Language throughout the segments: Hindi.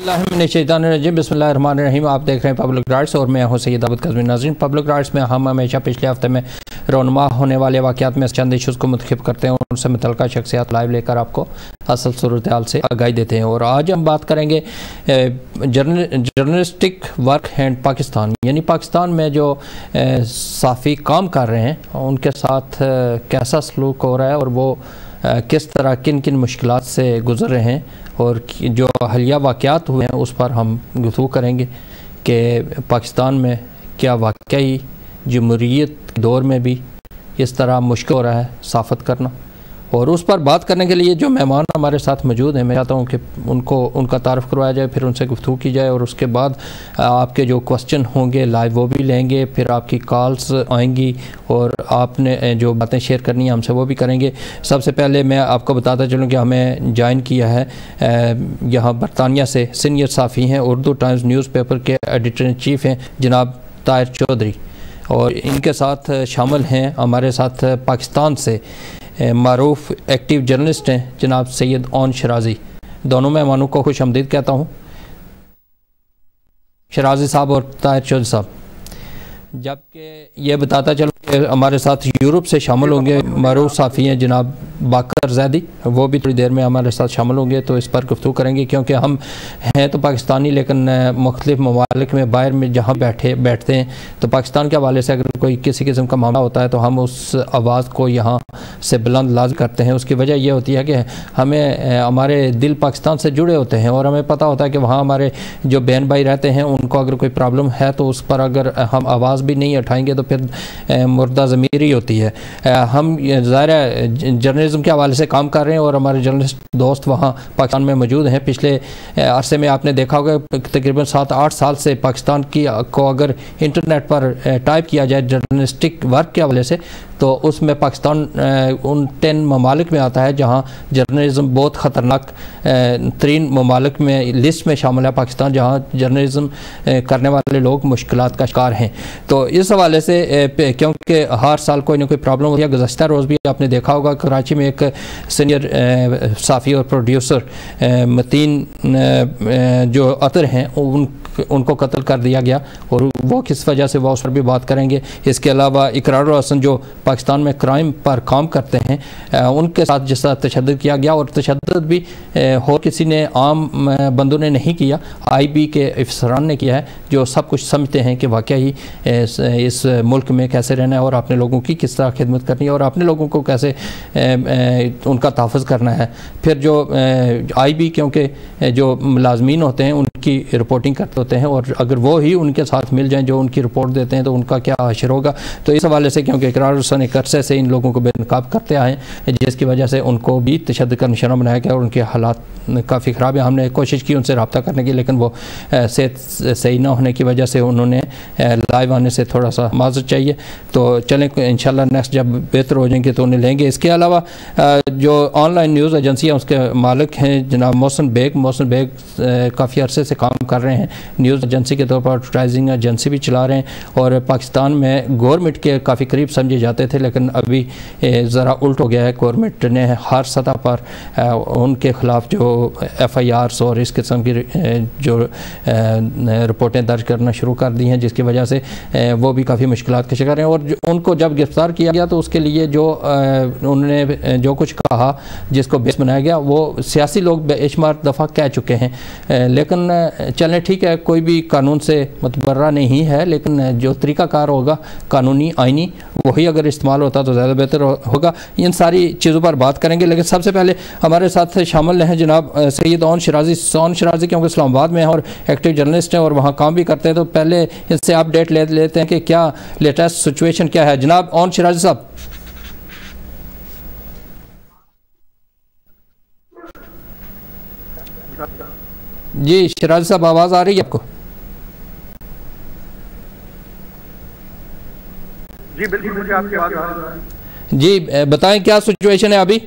बिस्मिल्लाहिर्रहमानिर्रहीम। आप देख रहे हैं पब्लिक राइट्स और मैं हूं सैयद अब्दुल काज़मी। नाज़रीन, पब्लिक राइट्स में हम हमेशा पिछले हफ्ते में रोनमा होने वाले वाक़यात में चंद इशूज़ को मुंतखब करते हैं और उनसे मुतल्लिक़ा शख्सियत लाइव लेकर आपको असल सूरत हाल से आगाही देते हैं। और आज हम बात करेंगे जर्नलिस्टिक वर्क एंड पाकिस्तान, यानी पाकिस्तान में जो साफ़ी काम कर रहे हैं उनके साथ कैसा सलूक हो रहा है और वो किस तरह किन किन मुश्किलात से गुज़र रहे हैं और जो हालिया वाक़यात हुए हैं उस पर हम गुफ्तगू करेंगे कि पाकिस्तान में क्या वाकई जमहूरियत के दौर में भी इस तरह मुश्किल हो रहा है सहाफ़त करना। और उस पर बात करने के लिए जो मेहमान हमारे साथ मौजूद हैं, मैं चाहता हूँ कि उनका तारुफ़ करवाया जाए, फिर उनसे गुफ्तगू की जाए और उसके बाद आपके जो क्वेश्चन होंगे लाइव वो भी लेंगे, फिर आपकी कॉल्स आएंगी और आपने जो बातें शेयर करनी है हमसे वो भी करेंगे। सबसे पहले मैं आपको बताता चलूँ कि हमें ज्वाइन किया है यहाँ बरतानिया से सीनियर साफ़ी हैं, उर्दू टाइम्स न्यूज़पेपर के एडिटर इन चीफ़ हैं जनाब ताहिर चौधरी, और इनके साथ शामिल हैं हमारे साथ पाकिस्तान से मारूफ एक्टिव जर्नलिस्ट हैं जनाब सैयद ओन शराजी। दोनों मेहमानों को खुश आमदीद कहता हूँ, शराजी साहब और ताहिर चौधरी साहब। जबकि ये बताता चलो कि हमारे साथ यूरोप से शामिल होंगे मारूफ साफ़ी हैं जनाब बाकर जैदी, वो भी थोड़ी देर में हमारे साथ शामिल होंगे, तो इस पर गुफ्तगू करेंगे क्योंकि हम हैं तो पाकिस्तानी लेकिन मुख्तलिफ ममालिक में बाहर में जहाँ बैठते हैं तो पाकिस्तान के हवाले से अगर कोई किसी किस्म का मामला होता है तो हम उस आवाज़ को यहाँ से बुलंद लाज करते हैं। उसकी वजह यह होती है कि हमें हमारे दिल पाकिस्तान से जुड़े होते हैं और हमें पता होता है कि वहाँ हमारे जो बहन भाई रहते हैं उनको अगर कोई प्रॉब्लम है तो उस पर अगर हम आवाज़ भी नहीं उठाएंगे तो फिर मुर्दा ज़मीरी होती है। हम ज़ाहिर जर्नलिज्म के हवाले से काम कर रहे हैं और हमारे जर्नलिस्ट दोस्त वहाँ पाकिस्तान में मौजूद हैं। पिछले अरसे में आपने देखा होगा तकरीबन 7-8 साल से पाकिस्तान को अगर इंटरनेट पर टाइप किया जाए जर्नलिस्टिक वर्क के हवाले से तो उसमें पाकिस्तान उन 10 ममालिक में आता है जहाँ जर्नलिज़्म बहुत ख़तरनाक तरीन ममालिक में लिस्ट में शामिल है पाकिस्तान, जहाँ जर्नलिज़्म करने वाले लोग मुश्किलात का शिकार हैं। तो इस हवाले से क्योंकि हर साल कोई ना कोई प्रॉब्लम होती है, गुज़श्ता रोज़ भी आपने देखा होगा कराची में एक सीनियर साफ़ी और प्रोड्यूसर मतीन जो अतर हैं उनको कत्ल कर दिया गया और वो किस वजह से, वो उस पर भी बात करेंगे। इसके अलावा इकरार हसन जो पाकिस्तान में क्राइम पर काम करते हैं उनके साथ जिस तरह तशद्दुद किया गया, और तशद्दुद भी और किसी ने आम बंदों ने नहीं किया, IB के अफसरान ने किया है जो सब कुछ समझते हैं कि वाकई इस मुल्क में कैसे रहना है और अपने लोगों की किस तरह खिदमत करनी है और अपने लोगों को कैसे उनका तहफ़्फ़ुज़ करना है। फिर जो IB क्योंकि जो मुलाजमीन होते हैं उनकी रिपोर्टिंग करते होते हैं और अगर वो ही उनके साथ मिल जाएं जो उनकी रिपोर्ट देते हैं तो उनका क्या हशर होगा। तो इस हवाले से क्योंकि इकरार हुसैन एक अरसे से इन लोगों को बेनकाब करते आए जिसकी वजह से उनको भी तशद्दुद का निशाना बनाया गया और उनके हालात काफ़ी ख़राब है। हमने कोशिश की उनसे रब्ता करने की लेकिन वो सेहत सही ना होने की वजह से उन्होंने लाइव आने से थोड़ा सा माज़रत चाहिए। तो चलें इंशाल्लाह नेक्स्ट जब बेहतर हो जाएंगे तो उन्हें लेंगे। इसके अलावा जो ऑनलाइन न्यूज़ एजेंसी है उसके मालिक हैं जनाब मोहसिन बेग काफ़ी अरसे से काम कर रहे हैं, न्यूज़ एजेंसी के तौर पर एडवर्टाइजिंग एजेंसी भी चला रहे हैं और पाकिस्तान में गवर्नमेंट के काफ़ी करीब समझे जाते थे लेकिन अभी ज़रा उल्ट हो गया है। गवर्नमेंट ने हर सतह पर उनके ख़िलाफ़ जो FIRs और इस किस्म की जो रिपोर्टें दर्ज करना शुरू कर दी हैं जिसकी वजह से वो भी काफ़ी मुश्किलात का शिकार हैं। और उनको जब गिरफ़्तार किया गया तो उसके लिए जो उन्होंने जो कुछ कहा जिसको बेस बनाया गया वो सियासी लोग बेशुमार दफ़ा कह चुके हैं, लेकिन चलें ठीक है, कोई भी कानून से मुतबर्रा नहीं है लेकिन जो तरीक़ाकार होगा कानूनी आइनी वही अगर इस्तेमाल होता तो ज़्यादा बेहतर होगा। इन सारी चीज़ों पर बात करेंगे लेकिन सबसे पहले हमारे साथ शामिल हैं जनाब सैयद ओन शराजी क्योंकि इस्लामाबाद में हैं और एक्टिव जर्नलिस्ट हैं और वहाँ काम भी करते हैं, तो पहले इससे अपडेट लेते हैं कि क्या लेटेस्ट सिचुएशन क्या है। जनाब ओन शराजी साहब। जी शराजी साहब, आवाज़ आ रही है आपको? जी बिल्कुल, मुझे आपकी आवाज़ आ रही है। जी बताएं क्या सिचुएशन है अभी?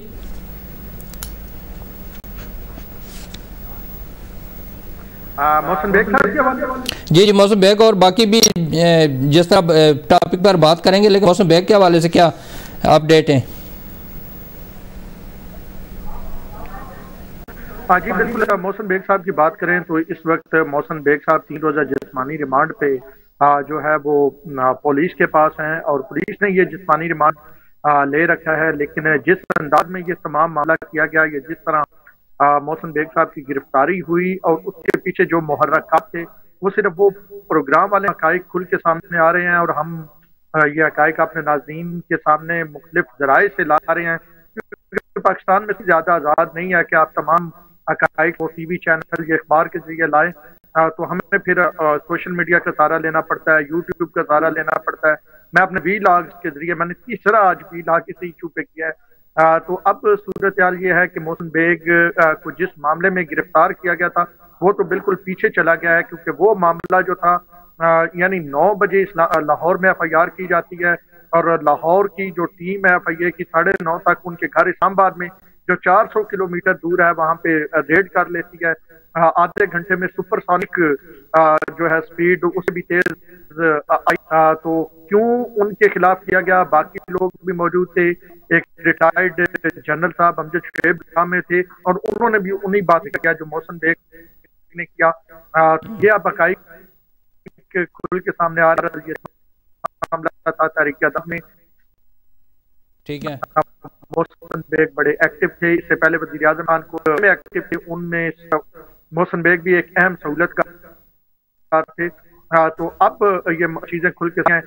मोहसिन बेग साहब। जी मोहसिन बेग और बाकी भी जिस तरह टॉपिक पर बात करेंगे लेकिन मोहसिन बेग के हवाले से क्या अपडेट हैं? हाँ जी बिल्कुल। मोहसिन बेग साहब की बात करें तो इस वक्त मोहसिन बेग साहब 3 रोज़ा जिस्मानी रिमांड पे जो है वो पुलिस के पास हैं, और पुलिस ने ये जिस्मानी रिमांड ले रखा है। लेकिन जिस अंदाज में ये तमाम मामला किया गया, ये जिस तरह मोहसिन बेग साहब की गिरफ्तारी हुई और उसके पीछे जो मुहर्रकात थे, वो सिर्फ वो प्रोग्राम वाले हकाइक खुल के सामने आ रहे हैं, और हम ये हकाइक अपने नाज़रीन के सामने मुख्तलिफ जराए से ला रहे हैं। क्योंकि पाकिस्तान में से ज्यादा आज़ाद नहीं है कि आप तमाम हकाइक को टीवी चैनल या अखबार के जरिए लाएं, तो हमें फिर सोशल मीडिया का सहारा लेना पड़ता है, यूट्यूब का सहारा लेना पड़ता है। मैं अपने वीलॉग के जरिए, मैंने तीसरा आज वीलॉग इसी इशू पे किया है। तो अब सूरत हाल ये है कि मोहसिन बेग को जिस मामले में गिरफ्तार किया गया था, वो तो बिल्कुल पीछे चला गया है, क्योंकि वो मामला जो था यानी 9 बजे लाहौर में FIR की जाती है, और लाहौर की जो टीम है FIA की 9:30 तक उनके घर इस्लामाबाद में जो 400 किलोमीटर दूर है वहां पे रेड कर लेती है। आधे घंटे में सुपरसोनिक जो है स्पीड उससे भी तेज आई। तो क्यों उनके खिलाफ किया गया? बाकी लोग भी मौजूद थे, एक रिटायर्ड जनरल साहब अमजद शुएब में थे, और उन्होंने भी उन्हीं बात किया जो मोहसिन बेग ने किया। ये अब हकाइक खुल के सामने आ रहा है। मामला था तारीख अदम में, ठीक है। मोहसिन बेग बड़े एक्टिव थे, इससे पहले वज़ीर आज़म खान को में एक्टिव थे, उनमें मोहसिन बेग भी एक अहम सहूलत का थे। तो अब ये चीजें खुल के हैं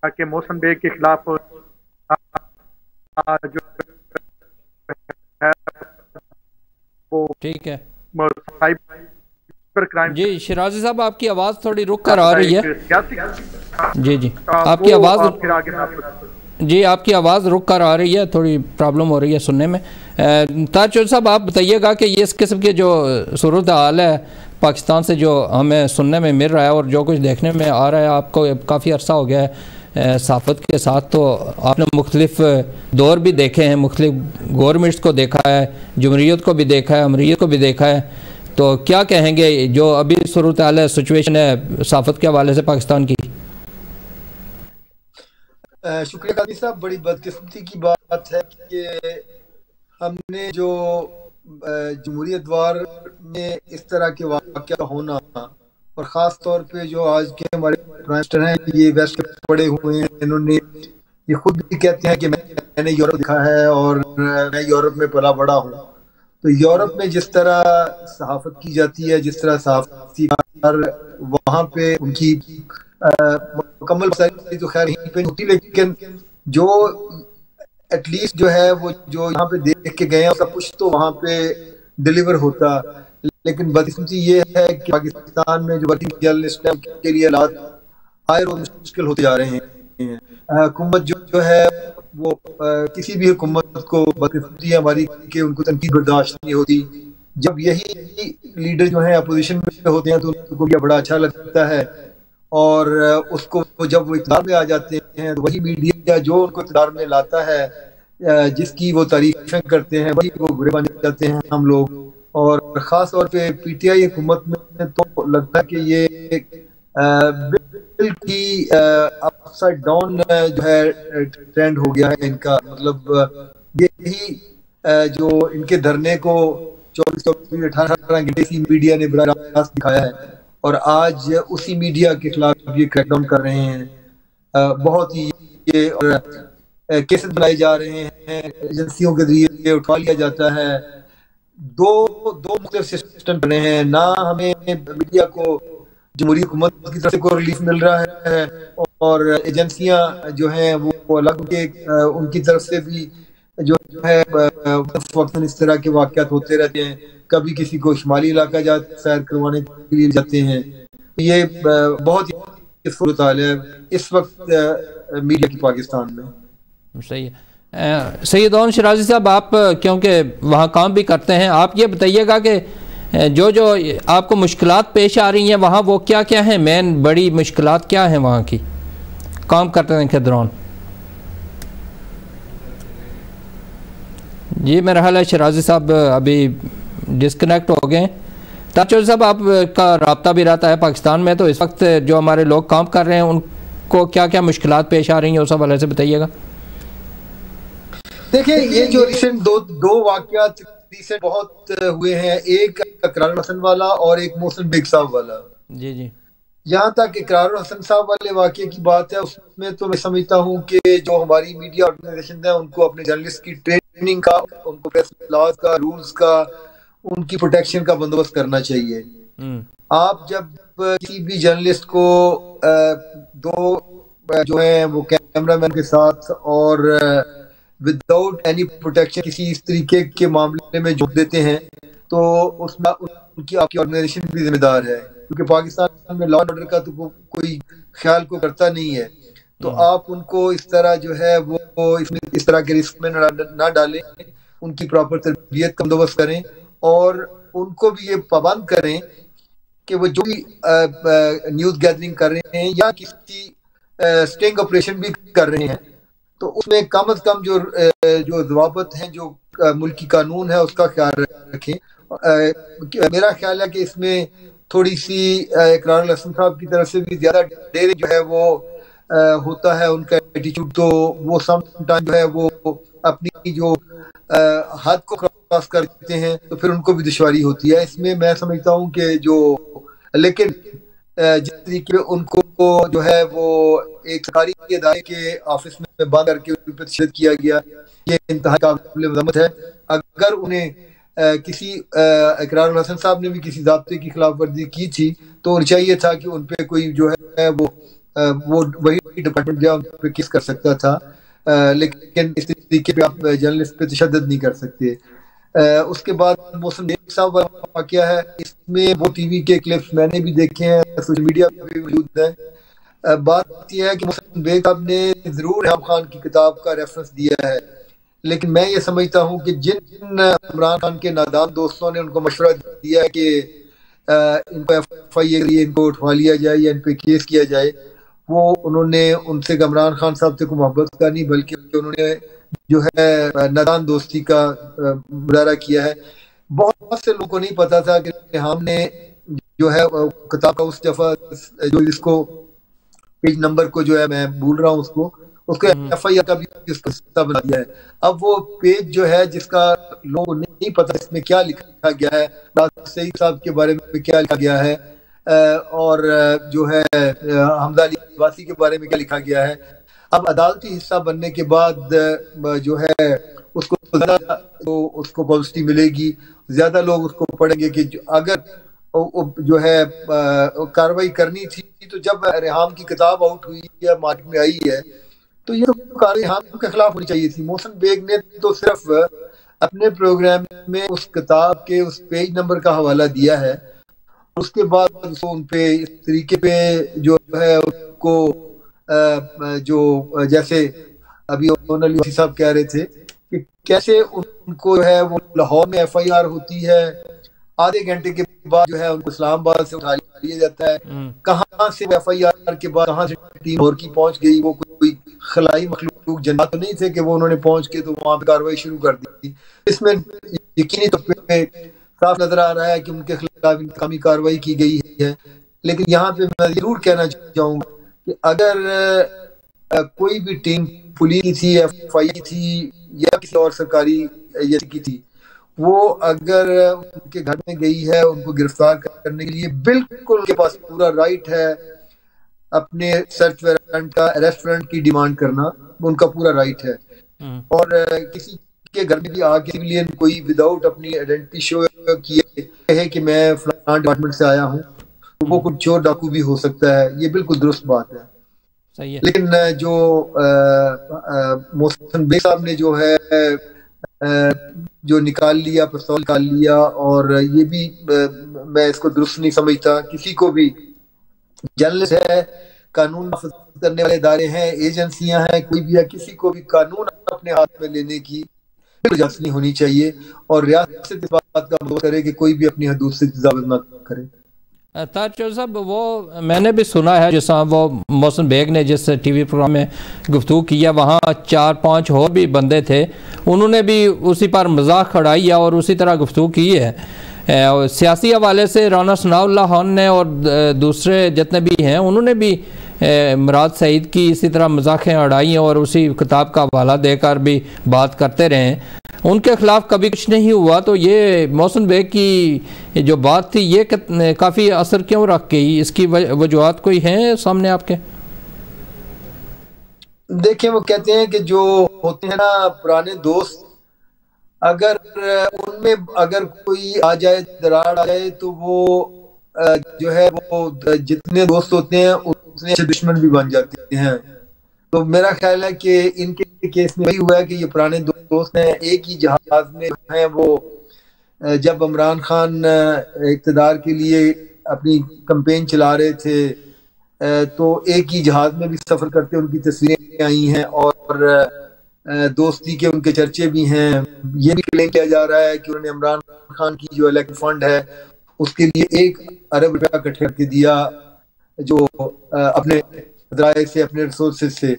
कि मोहसिन बेग के खिलाफ जो है वो ठीक है साइबर क्राइम। जी शिराजी साहब, आपकी आवाज़ थोड़ी रुक कर आ रही है। जी जी, आपकी आवाज़ जी आपकी आवाज़ रुक कर आ रही है, थोड़ी प्रॉब्लम हो रही है सुनने में। ताजचौधरी साहब, आप बताइएगा कि ये इस किस्म के जो सूरत हाल है पाकिस्तान से जो हमें सुनने में मिल रहा है और जो कुछ देखने में आ रहा है, आपको काफ़ी अरसा हो गया है सहाफ़त के साथ, तो आपने मुख्तलिफ दौर भी देखे हैं, मुख्तलिफ गवर्नमेंट्स को देखा है, जमहूरियत को भी देखा है, अमरीत को भी देखा है, तो क्या कहेंगे जो अभी सूरत हाल है, सिचुएशन है सहाफ़त के हवाले से पाकिस्तान की? शुक्रिया काजी साहब, बड़ी बदकिस्मती की बात है कि हमने जो जमहूरियत वार में इस तरह के वाक़या होना, और ख़ास तौर पे जो आज के हमारे प्राइम मिनिस्टर हैं, ये वेस्ट के पड़े हुए हैं, इन्होंने ये खुद भी कहते हैं कि मैंने यूरोप देखा है और मैं यूरोप में पला बड़ा हूँ। तो यूरोप में जिस तरह सहाफ़त की जाती है, जिस तरह सहाफ़ती वहाँ पे उनकी मुकम्मल तो खैर यहीं पे होती, लेकिन जो एटलीस्ट जो है वो जो यहाँ पे देख के गए हैं उसका कुछ तो वहाँ पे डिलीवर होता। लेकिन बदकिस्मती ये है कि पाकिस्तान में जो वर्किंग जर्नलिस्ट के लिए हालात आए रोज मुश्किल होते जा रहे हैं। हुकूमत जो है वो किसी भी हुकूमत को बदकिस्मती है हमारी कि उनको तनकीद बर्दाश्त नहीं होती। जब यही लीडर जो है अपोजिशन में होते हैं तो उनको भी बड़ा अच्छा लगता है, और उसको जब वो इक़्तिदार में आ जाते हैं तो वही मीडिया जो उनको इक़्तिदार में लाता है, जिसकी वो तारीफें करते हैं, वही वो बुरे बन जाते हैं हम लोग। और ख़ास तौर पे PTI हुकूमत में तो लगता है कि ये बिल्कुल ही अपसाइड डाउन जो है ट्रेंड हो गया है इनका। मतलब यही जो इनके धरने को 24-18 घंटे इसी मीडिया ने बराह रास्त दिखाया है, और आज उसी मीडिया के खिलाफ ये क्रैकडाउन कर रहे हैं। बहुत ही ये केसेस बनाए जा रहे हैं, एजेंसियों के जरिए उठा लिया जाता है। दो मुख्तलिफ सिस्टम बने हैं, ना हमें मीडिया को जमहूरी हुकूमत की तरफ से कोई रिलीफ मिल रहा है, और एजेंसियां जो हैं वो अलग के उनकी तरफ से भी जो है वक्त इस तरह के वाक़यात होते रहते हैं। कभी किसी को शुमाली इलाका सैर करवाने के लिए जाते हैं। ये बहुत ही सूरत हाल है इस वक्त मीडिया की पाकिस्तान में। सही है। सैयद शिराजी साहब, आप क्योंकि वहाँ काम भी करते हैं, आप ये बताइएगा कि जो जो आपको मुश्किलात पेश आ रही हैं वहाँ वो क्या क्या हैं, मेन बड़ी मुश्किलात क्या हैं वहाँ की काम करने के दौरान? जी मेरा ख्याल है शिराजी साहब अभी डिस्कनेक्ट हो गए। ताजचौधरी साहब, आपका रब्ता भी रहता है पाकिस्तान में, तो इस वक्त जो हमारे लोग काम कर रहे हैं उनको क्या क्या मुश्किलात पेश आ रही हैं उस हवाले से बताइएगा। देखिए, ये जो रिसेंट दो वाक़यात रिसेंट बहुत हुए हैं, एक इकरारुल हसन वाला और एक मोहसिन बेग साहब वाला। जी जी। जहाँ तक इकरारुल हसन साहब वाले वाक़े की बात है, उसमें तो मैं समझता हूँ कि जो हमारी मीडिया ऑर्गेनाइजेशन है उनको अपने जर्नलिस्ट की ट्रेनिंग का, उनको प्रेस लॉज का, रूल्स का, उनकी प्रोटेक्शन का बंदोबस्त करना चाहिए। आप जब किसी भी जर्नलिस्ट को दो जो है वो कैमरामैन के साथ और विदाउट एनी प्रोटेक्शन किसी इस तरीके के मामले में जोड़ देते हैं तो उसमें उनकी आपकी ऑर्गेनाइजेशन भी जिम्मेदार है, क्योंकि पाकिस्तान में लॉ एंड ऑर्डर का तो कोई ख्याल को करता नहीं है। तो आप उनको इस तरह जो है वो इसमें इस तरह के रिस्क में ना डालें, उनकी प्रॉपर तरबियत का बंदोबस्त करें और उनको भी ये पाबंद करें कि वो जो भी न्यूज़ गैदरिंग कर रहे हैं या किसी स्टिंग ऑपरेशन भी कर रहे हैं तो उसमें कम से कम जो ज़वाबत हैं, जो मुल्की कानून है, उसका ख्याल रखें। मेरा ख्याल है कि इसमें थोड़ी सी इकरारुल हसन साहब की तरफ से भी ज्यादा देर जो है वो होता है उनका एटीट्यूड, तो वो समटाइम जो है वो अपनी जो हद को क्रॉस करते हैं तो फिर उनको भी दुश्वारी होती है। इसमें मैं समझता हूँ कि जो लेकिन जिस तरीके उनको जो है वो एक सरकारी इदारे के ऑफिस में बंद करके उन पर तशद्दुद किया गया, ये इंतहा काबिल मज़म्मत है। अगर उन्हें किसी इकरारुल हसन साहब ने भी किसी ज़ाब्ते की खिलाफ वर्जी की थी तो चाहिए था कि उन पे कोई जो है वो वही डिपार्टमेंट जो उन पे केस कर सकता था, लेकिन इस तरीके पे आप जर्नलिस्ट पे तशद्दुद नहीं कर सकते। उसके बाद मोहसिन बेग साहब वाक़या है, इसमें वो टीवी के क्लिप्स मैंने भी देखे हैं, सोशल मीडिया पर भी मौजूद है। बात यह है कि मोहसिन बेग साहब ने जरूर इमरान खान की किताब का रेफरेंस दिया है, लेकिन मैं ये समझता हूँ कि जिन इमरान खान के नादान दोस्तों ने उनको मशवरा दिया है कि इनको FIA के लिए इनको उठवा लिया जाए या इन पे केस किया जाए, वो उन्होंने उनसे इमरान खान साहब से कोई मोहब्बत का नहीं बल्कि उन्होंने जो है नादान दोस्ती का मुजाहरा किया है। बहुत से लोगों को नहीं पता था कि हमने जो है किताब का उस दफा जो इसको पेज नंबर को जो है मैं भूल रहा हूँ उसको FIR का भी हिस्सा बना दिया है। अब वो पेज जो है जिसका लोगों को नहीं पता इसमें क्या लिखा गया है, सईद साहब के बारे में क्या लिखा गया है और जो है हमजा अली वासी के बारे में क्या लिखा गया है। अब अदालती हिस्सा बनने के बाद जो है उसको ज्यादा तो उसको पब्लिसिटी मिलेगी, ज्यादा लोग उसको पढ़ेंगे कि अगर जो है कार्रवाई करनी थी तो जब रेहाम की किताब आउट हुई या मार्केट में आई है तो ये तो कार्रवाई रेहाम के खिलाफ होनी चाहिए थी। मोहसिन बेग ने तो सिर्फ अपने प्रोग्राम में उस किताब के उस पेज नंबर का हवाला दिया है, उसके बाद उसको उन पे इस तरीके पे जो है उसको जो जैसे अभी ओनली साहब कह रहे थे कि कैसे उनको जो है वो लाहौर में FIR होती है, आधे घंटे के बाद जो है उनको इस्लामाबाद से उठा लिया जाता है। कहाँ से FIR के बाद कहाँ से टीम और की पहुंच गई, वो कोई खलाई मखलूक जन्नत तो नहीं थे कि वो उन्होंने पहुंच के तो वहां पे कार्रवाई शुरू कर दी। इसमें यकीनी तौर पे साफ नजर आ रहा है कि उनके खिलाफ इंतकामी कार्रवाई की गई है। लेकिन यहाँ पे मैं जरूर कहना चाहूंगा कि अगर कोई भी टीम पुलिस की थी, FIA थी या किसी और सरकारी एजेंसी की थी, वो अगर उनके घर में गई है उनको गिरफ्तार करने के लिए, बिल्कुल उनके पास पूरा राइट है अपने सर्च वारंट का, अरेस्ट वारंट की डिमांड करना, उनका पूरा राइट है। और किसी के घर में भी आके सिविलियन कोई विदाउट अपनी आइडेंटिटी शो किए है कि मैं फलाना डिपार्टमेंट से आया हूँ, तो वो कुछ चोर डाकू भी हो सकता है, ये बिल्कुल दुरुस्त बात है। सही है। लेकिन जो मोहसिन बेग साहब ने जो है जो निकाल लिया, पिस्तौल निकाल लिया, और ये भी मैं इसको दुरुस्त नहीं समझता। किसी को भी जर्नलिस्ट है, कानून नाफिज करने वाले इदारे हैं, एजेंसियां हैं, कोई भी है, किसी को भी कानून अपने हाथ में लेने की इजाजत नहीं होनी चाहिए और रियासत इस बात का मदद करे कि कोई भी अपनी हदूद से तजावुज़ ना करे। तारचौधरी साहब, वो मैंने भी सुना है जैसा वो मोहसिन बेग ने जिस टीवी प्रोग्राम में गुफ्तगू किया, वहाँ 4-5 और भी बंदे थे, उन्होंने भी उसी पर मजाक खड़ाई और उसी तरह गुफ्तगू की है। सियासी हवाले से राना सनाउल्लाह खान ने और दूसरे जितने भी हैं उन्होंने भी मुराद सईद की इसी तरह मजाकें उड़ाई और उसी किताब का हवाला देकर भी बात करते रहे। उनके खिलाफ कभी कुछ नहीं हुआ, तो ये मोहसिन बेग की जो बात थी ये काफ़ी असर क्यों रख गई? इसकी वजूहत कोई हैं सामने आपके? देखिए, वो कहते हैं कि जो होते हैं ना पुराने दोस्त, अगर उनमें अगर कोई आ जाए, दरार आ जाए, तो वो जो है वो जितने दोस्त होते हैं उतने अच्छे दुश्मन भी बन जाते हैं। तो मेरा ख्याल है कि इनके केस में वही हुआ है कि ये पुराने दोस्त हैं, एक ही जहाज में हैं। वो जब इमरान खान इक़्तिदार के लिए अपनी कैंपेन चला रहे थे, तो एक ही जहाज में भी सफर करते उनकी तस्वीरें आई हैं और दोस्ती के उनके चर्चे भी हैं। ये भी क्लेम किया जा रहा है कि उन्होंने इमरान खान की जो इलेक्शन फंड है उसके लिए 1 अरब रुपया इकट्ठा करके दिया, जो अपने ज़राए से, अपने रिसोर्सेज से।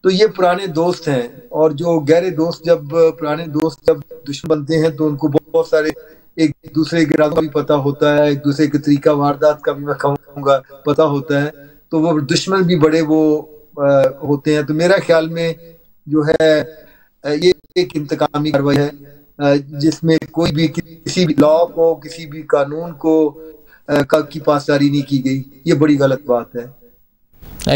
तो ये पुराने दोस्त हैं, और जो गहरे दोस्त, जब पुराने दोस्त जब दुश्मन बनते हैं तो उनको बहुत सारे एक दूसरे के इरादों का भी पता होता है, एक दूसरे के तरीका वारदात का भी मैं कहूँगा पता होता है, तो वो दुश्मन भी बड़े वो होते हैं। तो मेरा ख्याल में जो है ये एक इंतकामी कार्रवाई है, जिसमें कोई भी किसी भी लॉ को, किसी भी कानून को की पासदारी नहीं की गई। ये बड़ी गलत बात है।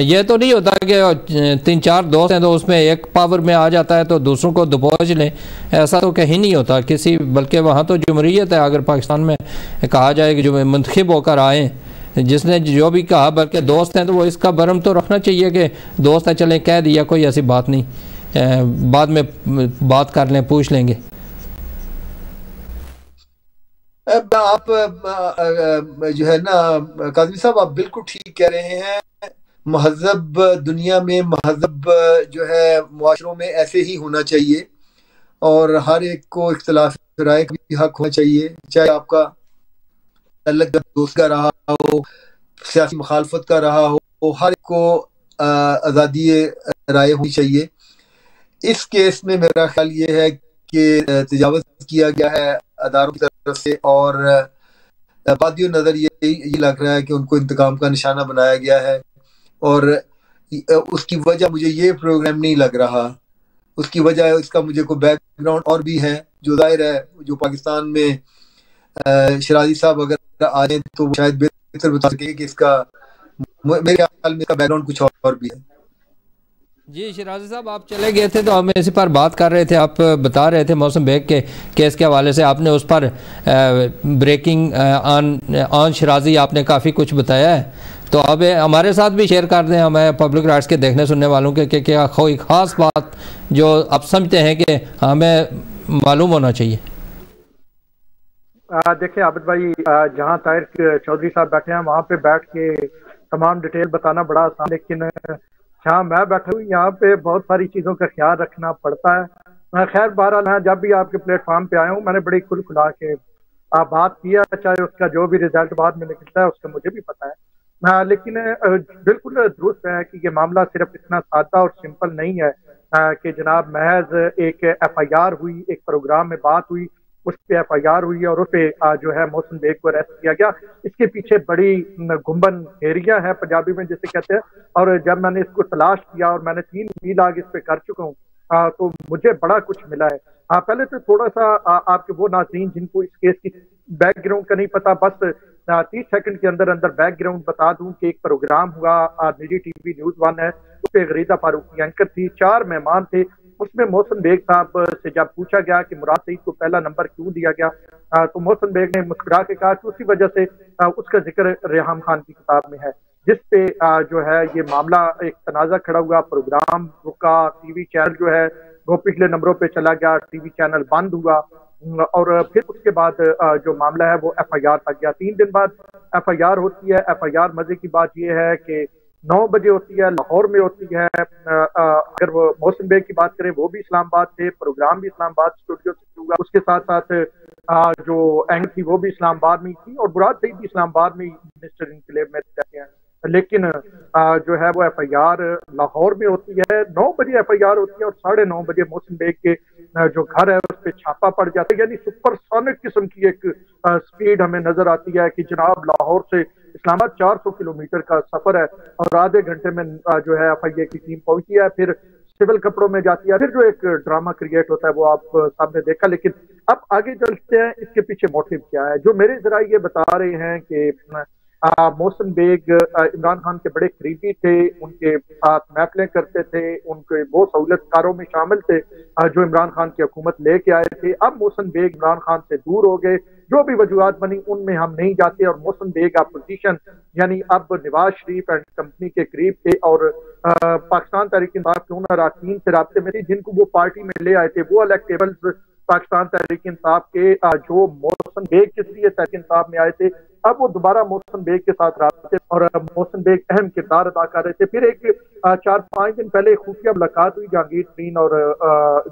ये तो नहीं होता कि 3-4 दोस्त हैं तो उसमें एक पावर में आ जाता है तो दूसरों को दबोच लें, ऐसा तो कहीं नहीं होता किसी, बल्कि वहाँ तो जमहूरियत है। अगर पाकिस्तान में कहा जाए कि जो मुंतखब होकर आए, जिसने जो भी कहा, बल्कि दोस्त हैं तो वो इसका भरम तो रखना चाहिए कि दोस्त है, चलें कह दिया, कोई ऐसी बात नहीं, बाद में बात कर लें, पूछ लेंगे। आप जो है ना काज़मी साहब, आप बिल्कुल ठीक कह रहे हैं। महज़ब दुनिया में, महज़ब जो है मुआशरों में ऐसे ही होना चाहिए, और हर एक को इख्तिलाफ राय का भी हक होना चाहिए, चाहे आपका अलग दोस्त का रहा हो, सियासी मुखालफत का रहा हो, हर एक को आज़ादी राय होनी चाहिए। इस केस में मेरा ख्याल ये है कि तजावुज़ किया गया है अदारों की तरफ से, और बादियो नज़र ये लग रहा है कि उनको इंतकाम का निशाना बनाया गया है। और उसकी वजह मुझे ये प्रोग्राम नहीं लग रहा, उसकी वजह इसका मुझे कोई बैकग्राउंड और भी है, जो जाहिर है जो पाकिस्तान में शराजी साहब अगर आ जाए तो वो शायद बेहतर बता सके कि इसका, मेरे ख्याल में इसका बैकग्राउंड कुछ और भी है। जी शराजी साहब, आप चले गए थे तो हम इसी पर बात कर रहे थे। आप बता रहे थे मोहसिन बेग के केस के हवाले से, आपने उस पर ब्रेकिंग ऑन शराजी आपने काफ़ी कुछ बताया है, तो अब हमारे साथ भी शेयर कर दें हमें पब्लिक राइट्स के देखने सुनने वालों के, क्या कोई ख़ास बात जो आप समझते हैं कि हमें मालूम होना चाहिए। देखिए आबिद भाई, जहाँ ताहिर चौधरी साहब बैठे हैं वहाँ पे बैठ के तमाम डिटेल बताना बड़ा आसान, लेकिन जहाँ मैं बैठा हूँ यहाँ पे बहुत सारी चीज़ों का ख्याल रखना पड़ता है। खैर बहरहाल, मैं जब भी आपके प्लेटफॉर्म पे आया हूँ मैंने बड़ी खुल खुला के बात किया, चाहे उसका जो भी रिजल्ट बाद में निकलता है उसका मुझे भी पता है। लेकिन बिल्कुल दुरुस्त है कि ये मामला सिर्फ इतना सादा और सिंपल नहीं है कि जनाब महज एक FIR हुई, एक प्रोग्राम में बात हुई, उस पर FIR हुई और उस पर जो है मोहसिन बेग को अरेस्ट किया गया। इसके पीछे बड़ी गुम्बन एरिया है पंजाबी में जिसे कहते हैं, और जब मैंने इसको तलाश किया और मैंने 3 मील आगे इस पे कर चुका हूँ, तो मुझे बड़ा कुछ मिला है। पहले तो थोड़ा सा आपके वो नाज़रीन जिनको इस केस की बैकग्राउंड का नहीं पता, बस 30 सेकंड के अंदर अंदर बैकग्राउंड बता दूं कि एक प्रोग्राम हुआ निजी TV न्यूज़ 1 है, उस पर गरीदा फारूकी एंकर थी, 4 मेहमान थे। उसमें मोहसिन बेग साहब से जब पूछा गया कि मुराद सईद को पहला नंबर क्यों दिया गया, तो मोहसिन बेग ने मुस्कुरा के कहा कि उसी वजह से उसका जिक्र रेहाम खान की किताब में है, जिस पे जो है ये मामला एक तनाज़ा खड़ा हुआ, प्रोग्राम रुका, TV चैनल जो है वो पिछले नंबरों पे चला गया, TV चैनल बंद हुआ, और फिर उसके बाद जो मामला है वो FIR तक गया। 3 दिन बाद FIR होती है। FIR मजे की बात यह है कि 9 बजे होती है, लाहौर में होती है। अगर वो मोहसिन बेग की बात करें, वो भी इस्लामाबाद थे, प्रोग्राम भी इस्लामाबाद स्टूडियो से हुआ, उसके साथ साथ जो एंग थी वो भी इस्लामाबाद में थी, और मुराद सईद भी इस्लामाबाद में मिनिस्टर इनकलेव में रहते हैं। लेकिन जो है वो FIR लाहौर में होती है, 9 बजे FIR होती है, और 9:30 बजे मोहसिन बेग के जो घर है उस पर छापा पड़ जाता है। यानी सुपरसोनिक किस्म की एक स्पीड हमें नजर आती है कि जनाब लाहौर से इस्लामाबाद 400 किलोमीटर का सफर है, और आधे घंटे में जो है FIA की टीम पहुंची है। फिर सिविल कपड़ों में जाती है, फिर जो एक ड्रामा क्रिएट होता है वो आप सामने देखा। लेकिन अब आगे चलते हैं, इसके पीछे मोटिव क्या है। जो मेरे जरा ये बता रहे हैं कि मोहसिन बेग इमरान खान के बड़े करीबी थे, उनके साथ महफिलें करते थे, उनके वो सहूलतकारों में शामिल थे जो इमरान खान की हुकूमत लेके आए थे। अब मोहसिन बेग इमरान खान से दूर हो गए, जो भी वजूहत बनी उनमें हम नहीं जाते, और मोहसिन बेग अपोजिशन यानी अब नवाज शरीफ एंड कंपनी के करीब थे और पाकिस्तान तहरीक इंसाफ के उन अरकान से राब्ते में थे जिनको वो पार्टी में ले आए थे। वो इलेक्टेबल्स पाकिस्तान तहरीक इंसाफ के जो मोहसिन बेग के लिए तहरीक इंसाफ में आए थे, अब वो दोबारा मोहसिन बेग के साथ रहे और मोहसिन बेग अहम किरदार अदा कर रहे थे। फिर एक 4-5 दिन पहले खुफिया मुलाकात हुई जहांगीर तरीन और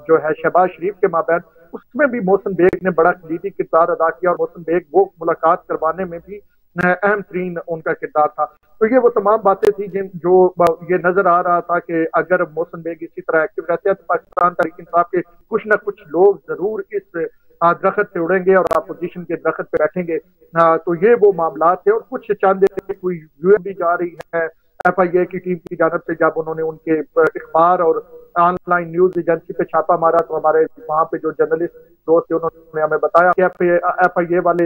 जो है शहबाज शरीफ के माबैन, उसमें भी मोहसिन बेग ने बड़ा कलीदी किरदार अदा किया और मोहसिन बेग वो मुलाकात करवाने में भी अहम तरीन उनका किरदार था। तो ये वो तमाम बातें थी जो ये नजर आ रहा था कि अगर मोहसिन बेग इसी तरह एक्टिव रहते हैं तो पाकिस्तान तहरीक इंसाफ के कुछ न कुछ लोग जरूर इस दरख्त से उड़ेंगे और अपोजिशन के दरख्त पे बैठेंगे। तो ये वो मामला थे। और कुछ चंद कोई यूएस भी जा रही है FIA की टीम की जानब से, जब उन्होंने उनके अखबार और ऑनलाइन न्यूज एजेंसी पे छापा मारा तो हमारे वहाँ पे जो जर्नलिस्ट दोस्त थे उन्होंने हमें बताया कि FIA वाले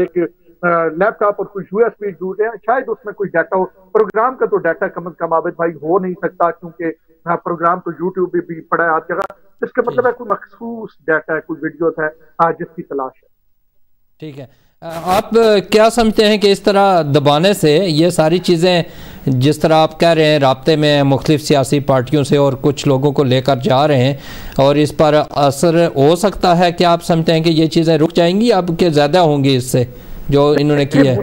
एक लैपटॉप और कुछ USB ढूंढे हैं, शायद उसमें कुछ डाटा हो। प्रोग्राम का तो डाटा कम अज कम आबिद भाई हो नहीं सकता, क्योंकि प्रोग्राम तो यूट्यूब पे भी पड़ा है हर जगह। इसका मतलब है कोई मखसूस डाटा है, कोई वीडियो है जिसकी तलाश है। ठीक है, आप क्या समझते हैं कि इस तरह दबाने से ये सारी चीज़ें, जिस तरह आप कह रहे हैं राब्ते में मुख्तलिफ सियासी पार्टियों से और कुछ लोगों को लेकर जा रहे हैं, और इस पर असर हो सकता है कि आप समझते हैं कि ये चीज़ें रुक जाएंगी अब के ज़्यादा होंगी इससे जो इन्होंने किया है?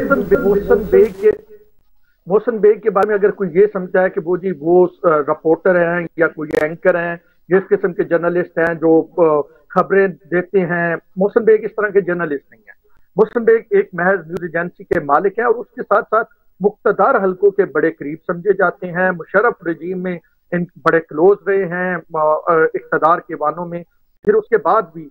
मोहसिन बेग के बारे में अगर कोई ये समझता है कि वो जी वो रिपोर्टर हैं या कोई एंकर हैं, जिस किस्म के जर्नलिस्ट हैं जो खबरें देते हैं, मोहसिन बेग इस तरह के जर्नलिस्ट नहीं है। मोहसिन बेग एक महज न्यूज एजेंसी के मालिक हैं और उसके साथ साथ मुख्तदार हल्कों के बड़े करीब समझे जाते हैं। मुशर्रफ रजीम में इन बड़े क्लोज रहे हैं इक़्तिदार के वानों में। फिर उसके बाद भी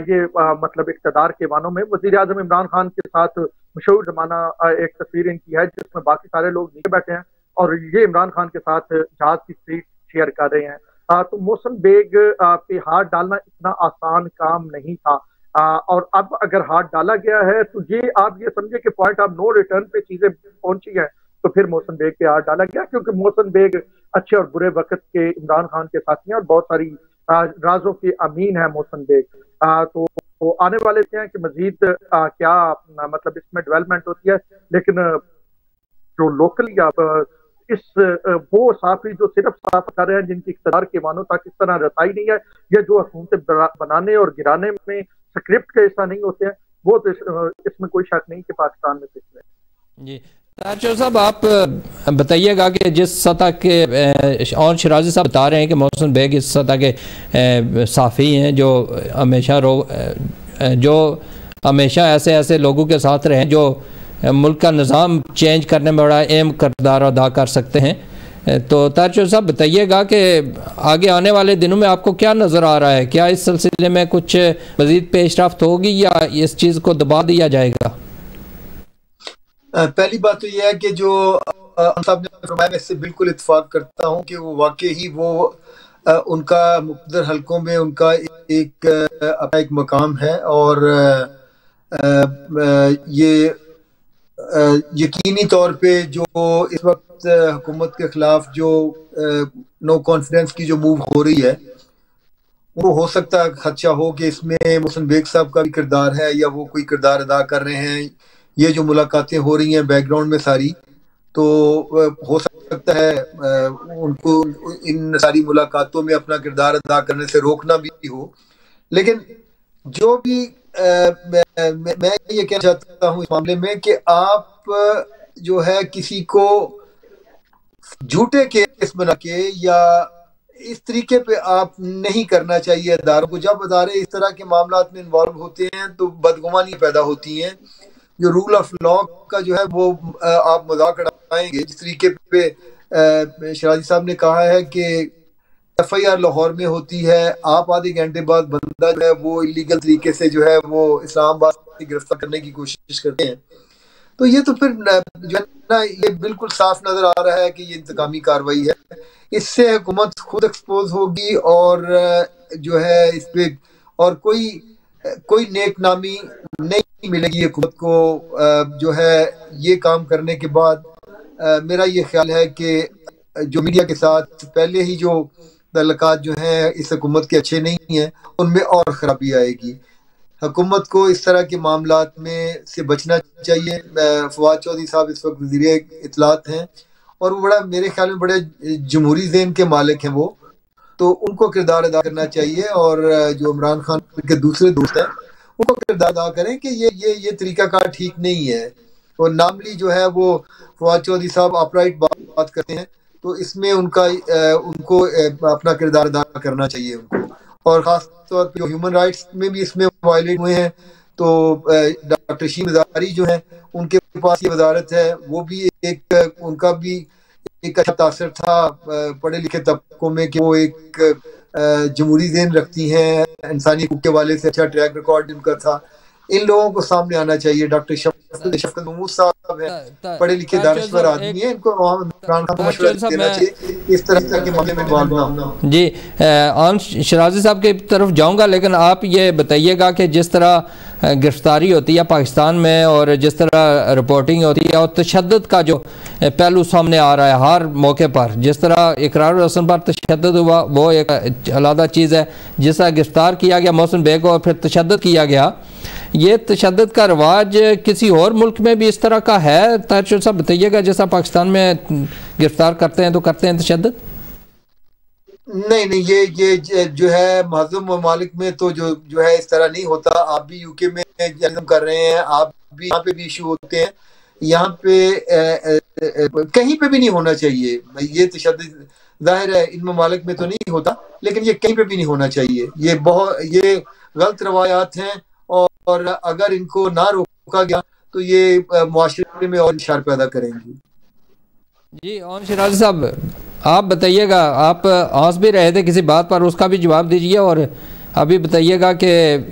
ये मतलब इक़्तिदार के वानों में वज़ीर आज़म इमरान खान के साथ मशहूर जमाना एक तस्वीर इनकी है जिसमें बाकी सारे लोग नीचे बैठे हैं और ये इमरान खान के साथ जहाज की सीट शेयर कर रहे हैं। तो मोहसिन बेग पे हाथ डालना इतना आसान काम नहीं था, और अब अगर हाथ डाला गया है तो ये आप ये समझे कि पॉइंट ऑफ नो रिटर्न पे चीजें पहुंची है। तो फिर मोहसिन बेग पे हाथ डाला गया, क्योंकि मोहसिन बेग अच्छे और बुरे वक्त के इमरान खान के साथी हैं और बहुत सारी राजों के अमीन है मोहसिन बेग। तो आने वाले हैं कि मजीद क्या मतलब इसमें डेवलपमेंट होती है, लेकिन जो लोकली वो साफी जो सिर्फ साफ कर रहे हैं जिनकी इक़्तिदार के वानों तक इस तरह रसाई नहीं है, या जो हुकूमतें बनाने और गिराने में स्क्रिप्ट का हिस्सा नहीं होते हैं, वो तो इसमें कोई शक नहीं कि पाकिस्तान में पिछले। जी तारचोर साहब, आप बताइएगा कि जिस सतह के और शराजी साहब बता रहे हैं कि मोहसिन बेग इस सतह के साफ़ी हैं जो हमेशा ऐसे लोगों के साथ रहे जो मुल्क का निज़ाम चेंज करने में बड़ा अहम किरदार अदा कर सकते हैं। तो तारचोर साहब बताइएगा कि आगे आने वाले दिनों में आपको क्या नज़र आ रहा है, क्या इस सिलसिले में कुछ मज़ीद पेशरफ्त होगी या इस चीज़ को दबा दिया जाएगा? पहली बात तो यह है कि जो साहब ने फरमाया, मैं इससे बिल्कुल इत्तेफाक करता हूं कि वो वाकई ही वो उनका मुक़द्दर हलकों में उनका अपना एक मकाम है और ये यकीनी तौर पे जो इस वक्त हुकूमत के खिलाफ जो नो कॉन्फिडेंस की जो मूव हो रही है, वो हो सकता है खदशा हो कि इसमें मोहसिन बेग साहब का भी किरदार है या वो कोई किरदार अदा कर रहे हैं। ये जो मुलाकातें हो रही हैं बैकग्राउंड में सारी, तो हो सकता है उनको इन सारी मुलाकातों में अपना किरदार अदा करने से रोकना भी हो। लेकिन जो भी मैं ये कहना चाहता हूँ इस मामले में कि आप जो है किसी को झूठे केस बना के या इस तरीके पे आप नहीं करना चाहिए अदारों को। जब अदारे इस तरह के मामला में इन्वॉल्व होते हैं तो बदगुमानी पैदा होती हैं। जो रूल ऑफ लॉ का जो है वो आप मजाक उड़ाएंगे। जिस तरीके पे शराजी साहब ने कहा है कि FIR लाहौर में होती है, आप आधे घंटे बाद बंदा जो है वो इलीगल तरीके से जो है वो इस्लामाबाद से गिरफ्तार करने की कोशिश करते हैं। तो ये तो फिर जो है ना, ये बिल्कुल साफ नजर आ रहा है कि ये इंतकामी कार्रवाई है। इससे हुकूमत खुद एक्सपोज होगी और जो है इस पे और कोई नेक नामी नहीं मिलेगी हुकूमत को जो है ये काम करने के बाद। मेरा ये ख्याल है कि जो मीडिया के साथ पहले ही जो तल्लुकात जो हैं इस हुकूमत के अच्छे नहीं हैं, उनमें और ख़राबी आएगी। हुकूमत को इस तरह के मामलात में से बचना चाहिए। फवाद चौधरी साहब इस वक्त वज़ीर इत्तलात हैं और वो बड़ा मेरे ख्याल में बड़े जमहूरी ज़हन के मालिक हैं वो, तो उनको किरदार अदा करना चाहिए। और जो इमरान खान के दूसरे दोस्त हैं उनको किरदार अदा करें कि ये तरीकाकार ठीक नहीं है। और नामली जो है वो फवाद चौधरी साहब अपराइट बात करते हैं, तो इसमें उनको अपना किरदार अदा करना चाहिए उनको। और ख़ास तौर पर जो ह्यूमन राइट्स में भी इसमें वायलेट हुए हैं, तो डॉक्टर शीम ज़ारी जो हैं उनके पास ये वजारत है, वो भी उनका भी एक अच्छा तासर था पढ़े लिखे तबकों में कि वो एक जमहूरी ज़हन रखती हैं, इंसानी हकूक़ के वाले से अच्छा ट्रैक रिकॉर्ड उनका था। इन लोगों को सामने आना चाहिए। डॉक्टर शफकत महमूद साहब हैं, पढ़े लिखे दानिश्वर आदमी हैं, इनको इमरान खान को मशवरा देना चाहिए इस तरह के मामले में इन्वॉल्व ना होना। जी, आन शराजी साहब की तरफ जाऊंगा, लेकिन आप ये बताइएगा कि जिस तरह गिरफ्तारी होती है पाकिस्तान में और जिस तरह रिपोर्टिंग होती है और तशद्दुद का जो पहलू सामने आ रहा है हर मौके पर, जिस तरह इकरारुल हसन पर तशद्दुद हुआ वो एक अलग चीज़ है, जिस तरह गिरफ्तार किया गया मोहसिन बेग को और फिर तशद्दुद किया गया, ये तशद्दुद का रवाज किसी और मुल्क में भी इस तरह का है? तारशद साहब बताइएगा, जैसा पाकिस्तान में गिरफ्तार करते हैं तो करते हैं तशद्दुद? नहीं, ये जो है महज़ूम ममालिक में तो जो है इस तरह नहीं होता। आप भी यूके में जन्म कर रहे हैं, आप भी यहाँ पे भी इशू होते हैं, यहाँ पे कहीं पे भी नहीं होना चाहिए ये तशद्दुद। जाहिर है इन ममालिक में तो नहीं होता, लेकिन ये कहीं पे भी नहीं होना चाहिए। ये गलत रवायात हैं और अगर इनको ना रोका गया तो ये मुआशरे में और इंतशार पैदा करेंगी। जी, और शराजी साहब आप बताइएगा, आप हंस भी रहे थे किसी बात पर, उसका भी जवाब दीजिए और अभी बताइएगा कि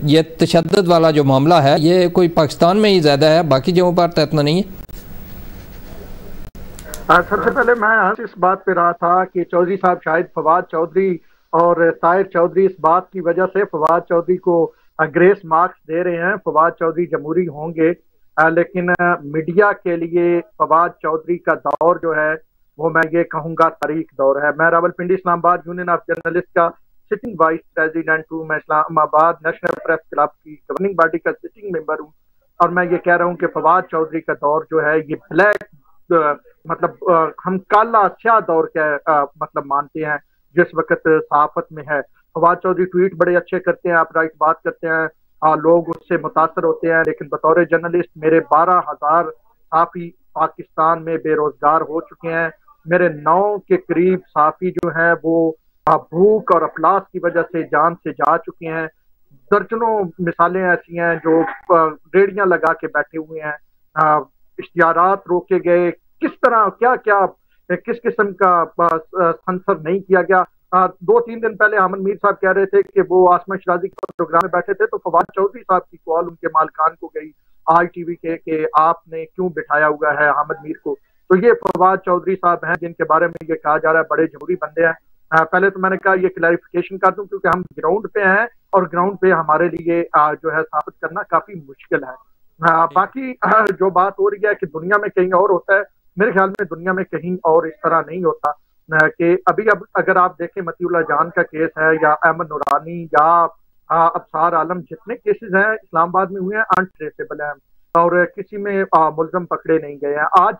ये तशद्दुद वाला जो मामला है ये कोई पाकिस्तान में ही ज़्यादा है, बाकी जगहों पर तो इतना नहीं है। सबसे पहले मैं इस बात पे रहा था कि चौधरी साहब शायद फवाद चौधरी और ताहिर चौधरी इस बात की वजह से फवाद चौधरी को ग्रेस मार्क्स दे रहे हैं। फवाद चौधरी जमहूरी होंगे, लेकिन मीडिया के लिए फवाद चौधरी का दौर जो है वो मैं ये कहूँगा तारीख दौर है। मैं Rawalpindi Islamabad union of journalist का सिटिंग वाइस प्रेसिडेंट हूँ। मैं इस्लामाबाद नेशनल प्रेस क्लब की गवर्निंग बॉडी का सिटिंग मेंबर हूँ और मैं ये कह रहा हूँ कि फवाद चौधरी का दौर जो है ये ब्लैक मतलब हम काला स्याह दौर का मतलब मानते हैं जिस वक्त सहाफत में है। फवाद चौधरी ट्वीट बड़े अच्छे करते हैं, आप राइट बात करते हैं, लोग उससे मुतासर होते हैं, लेकिन बतौर जर्नलिस्ट मेरे 12,000 साफी पाकिस्तान में बेरोजगार हो चुके हैं। मेरे 9 के करीब साफी जो हैं वो भूख और अफलास की वजह से जान से जा चुके हैं। दर्जनों मिसालें ऐसी हैं जो रेडियां लगा के बैठे हुए हैं, इश्तिहारात रोके गए, किस तरह क्या क्या किस किस्म का सेंसर नहीं किया गया। 2-3 दिन पहले अहमद मीर साहब कह रहे थे कि वो आसमा शराजी के प्रोग्राम में बैठे थे तो फवाद चौधरी साहब की कॉल उनके मालकान को गई ITV के कि आपने क्यों बिठाया हुआ है अहमद मीर को। तो ये फवाद चौधरी साहब हैं जिनके बारे में ये कहा जा रहा है बड़े जमहूरी बंदे हैं। पहले तो मैंने कहा ये क्लैरिफिकेशन कर दूं क्योंकि हम ग्राउंड पे हैं और ग्राउंड पे हमारे लिए जो है साबित करना काफी मुश्किल है। बाकी जो बात हो रही है कि दुनिया में कहीं और होता है, मेरे ख्याल में दुनिया में कहीं और इस तरह नहीं होता कि अब अगर आप देखें मतीउल्लाह जान का केस है या अहमद नूरानी या अबसार आलम, जितने केसेस हैं इस्लामाबाद में हुए हैं अनट्रेसेबल हैं और किसी में मुल्ज़म पकड़े नहीं गए हैं। आज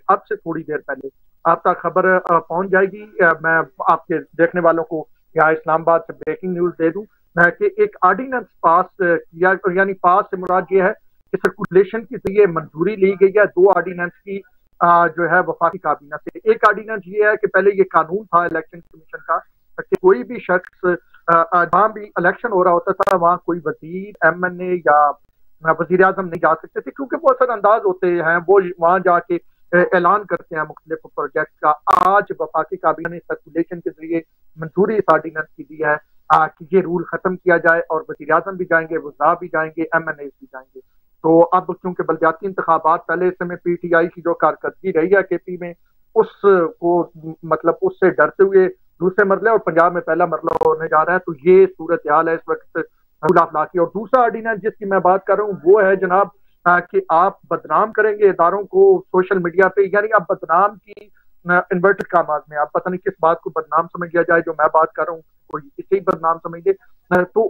अब से थोड़ी देर पहले आप तक खबर पहुंच जाएगी, मैं आपके देखने वालों को या इस्लामाबाद से ब्रेकिंग न्यूज दे दूं कि एक ऑर्डिनेंस पास किया, यानी पास से मुराद ये है कि सर्कुलेशन के जरिए मंजूरी ली गई है 2 ऑर्डिनेंस की जो है वफाकी काबीना से। एक ऑर्डिनेंस ये है कि पहले ये कानून था इलेक्शन कमीशन का कि कोई भी शख्स जहाँ भी इलेक्शन हो रहा होता था वहाँ कोई वजीर MNA या वजीर आजम नहीं जा सकते थे क्योंकि वो असरअंदाज होते हैं, वो वहाँ जाके ऐलान करते हैं मुख्तलिफ प्रोजेक्ट का। आज वफाकी काबीना ने सर्कुलेशन के जरिए मंजूरी इस ऑर्डिनेंस की दी है कि ये रूल खत्म किया जाए और वजीर आजम भी जाएंगे, वज़रा भी जाएंगे, MNAs भी जाएंगे। तो अब क्योंकि बलदियाती इंतखाबात पहले से में PTI की जो कारकर्दगी रही है KP में, उसको मतलब उससे डरते हुए दूसरे मरले और पंजाब में पहला मरला होने जा रहा है। तो ये सूरत हाल है इस वक्त गुलाफला की। और दूसरा ऑर्डिनेंस जिसकी मैं बात कर रहा हूँ वो है जनाब कि आप बदनाम करेंगे इदारों को सोशल मीडिया पे, यानी आप बदनाम की इन्वर्टेड कामात में, आप पता नहीं किस बात को बदनाम समझ लिया जाए, जो मैं बात कर रहा हूँ कोई इसे ही बदनाम समझ ले, तो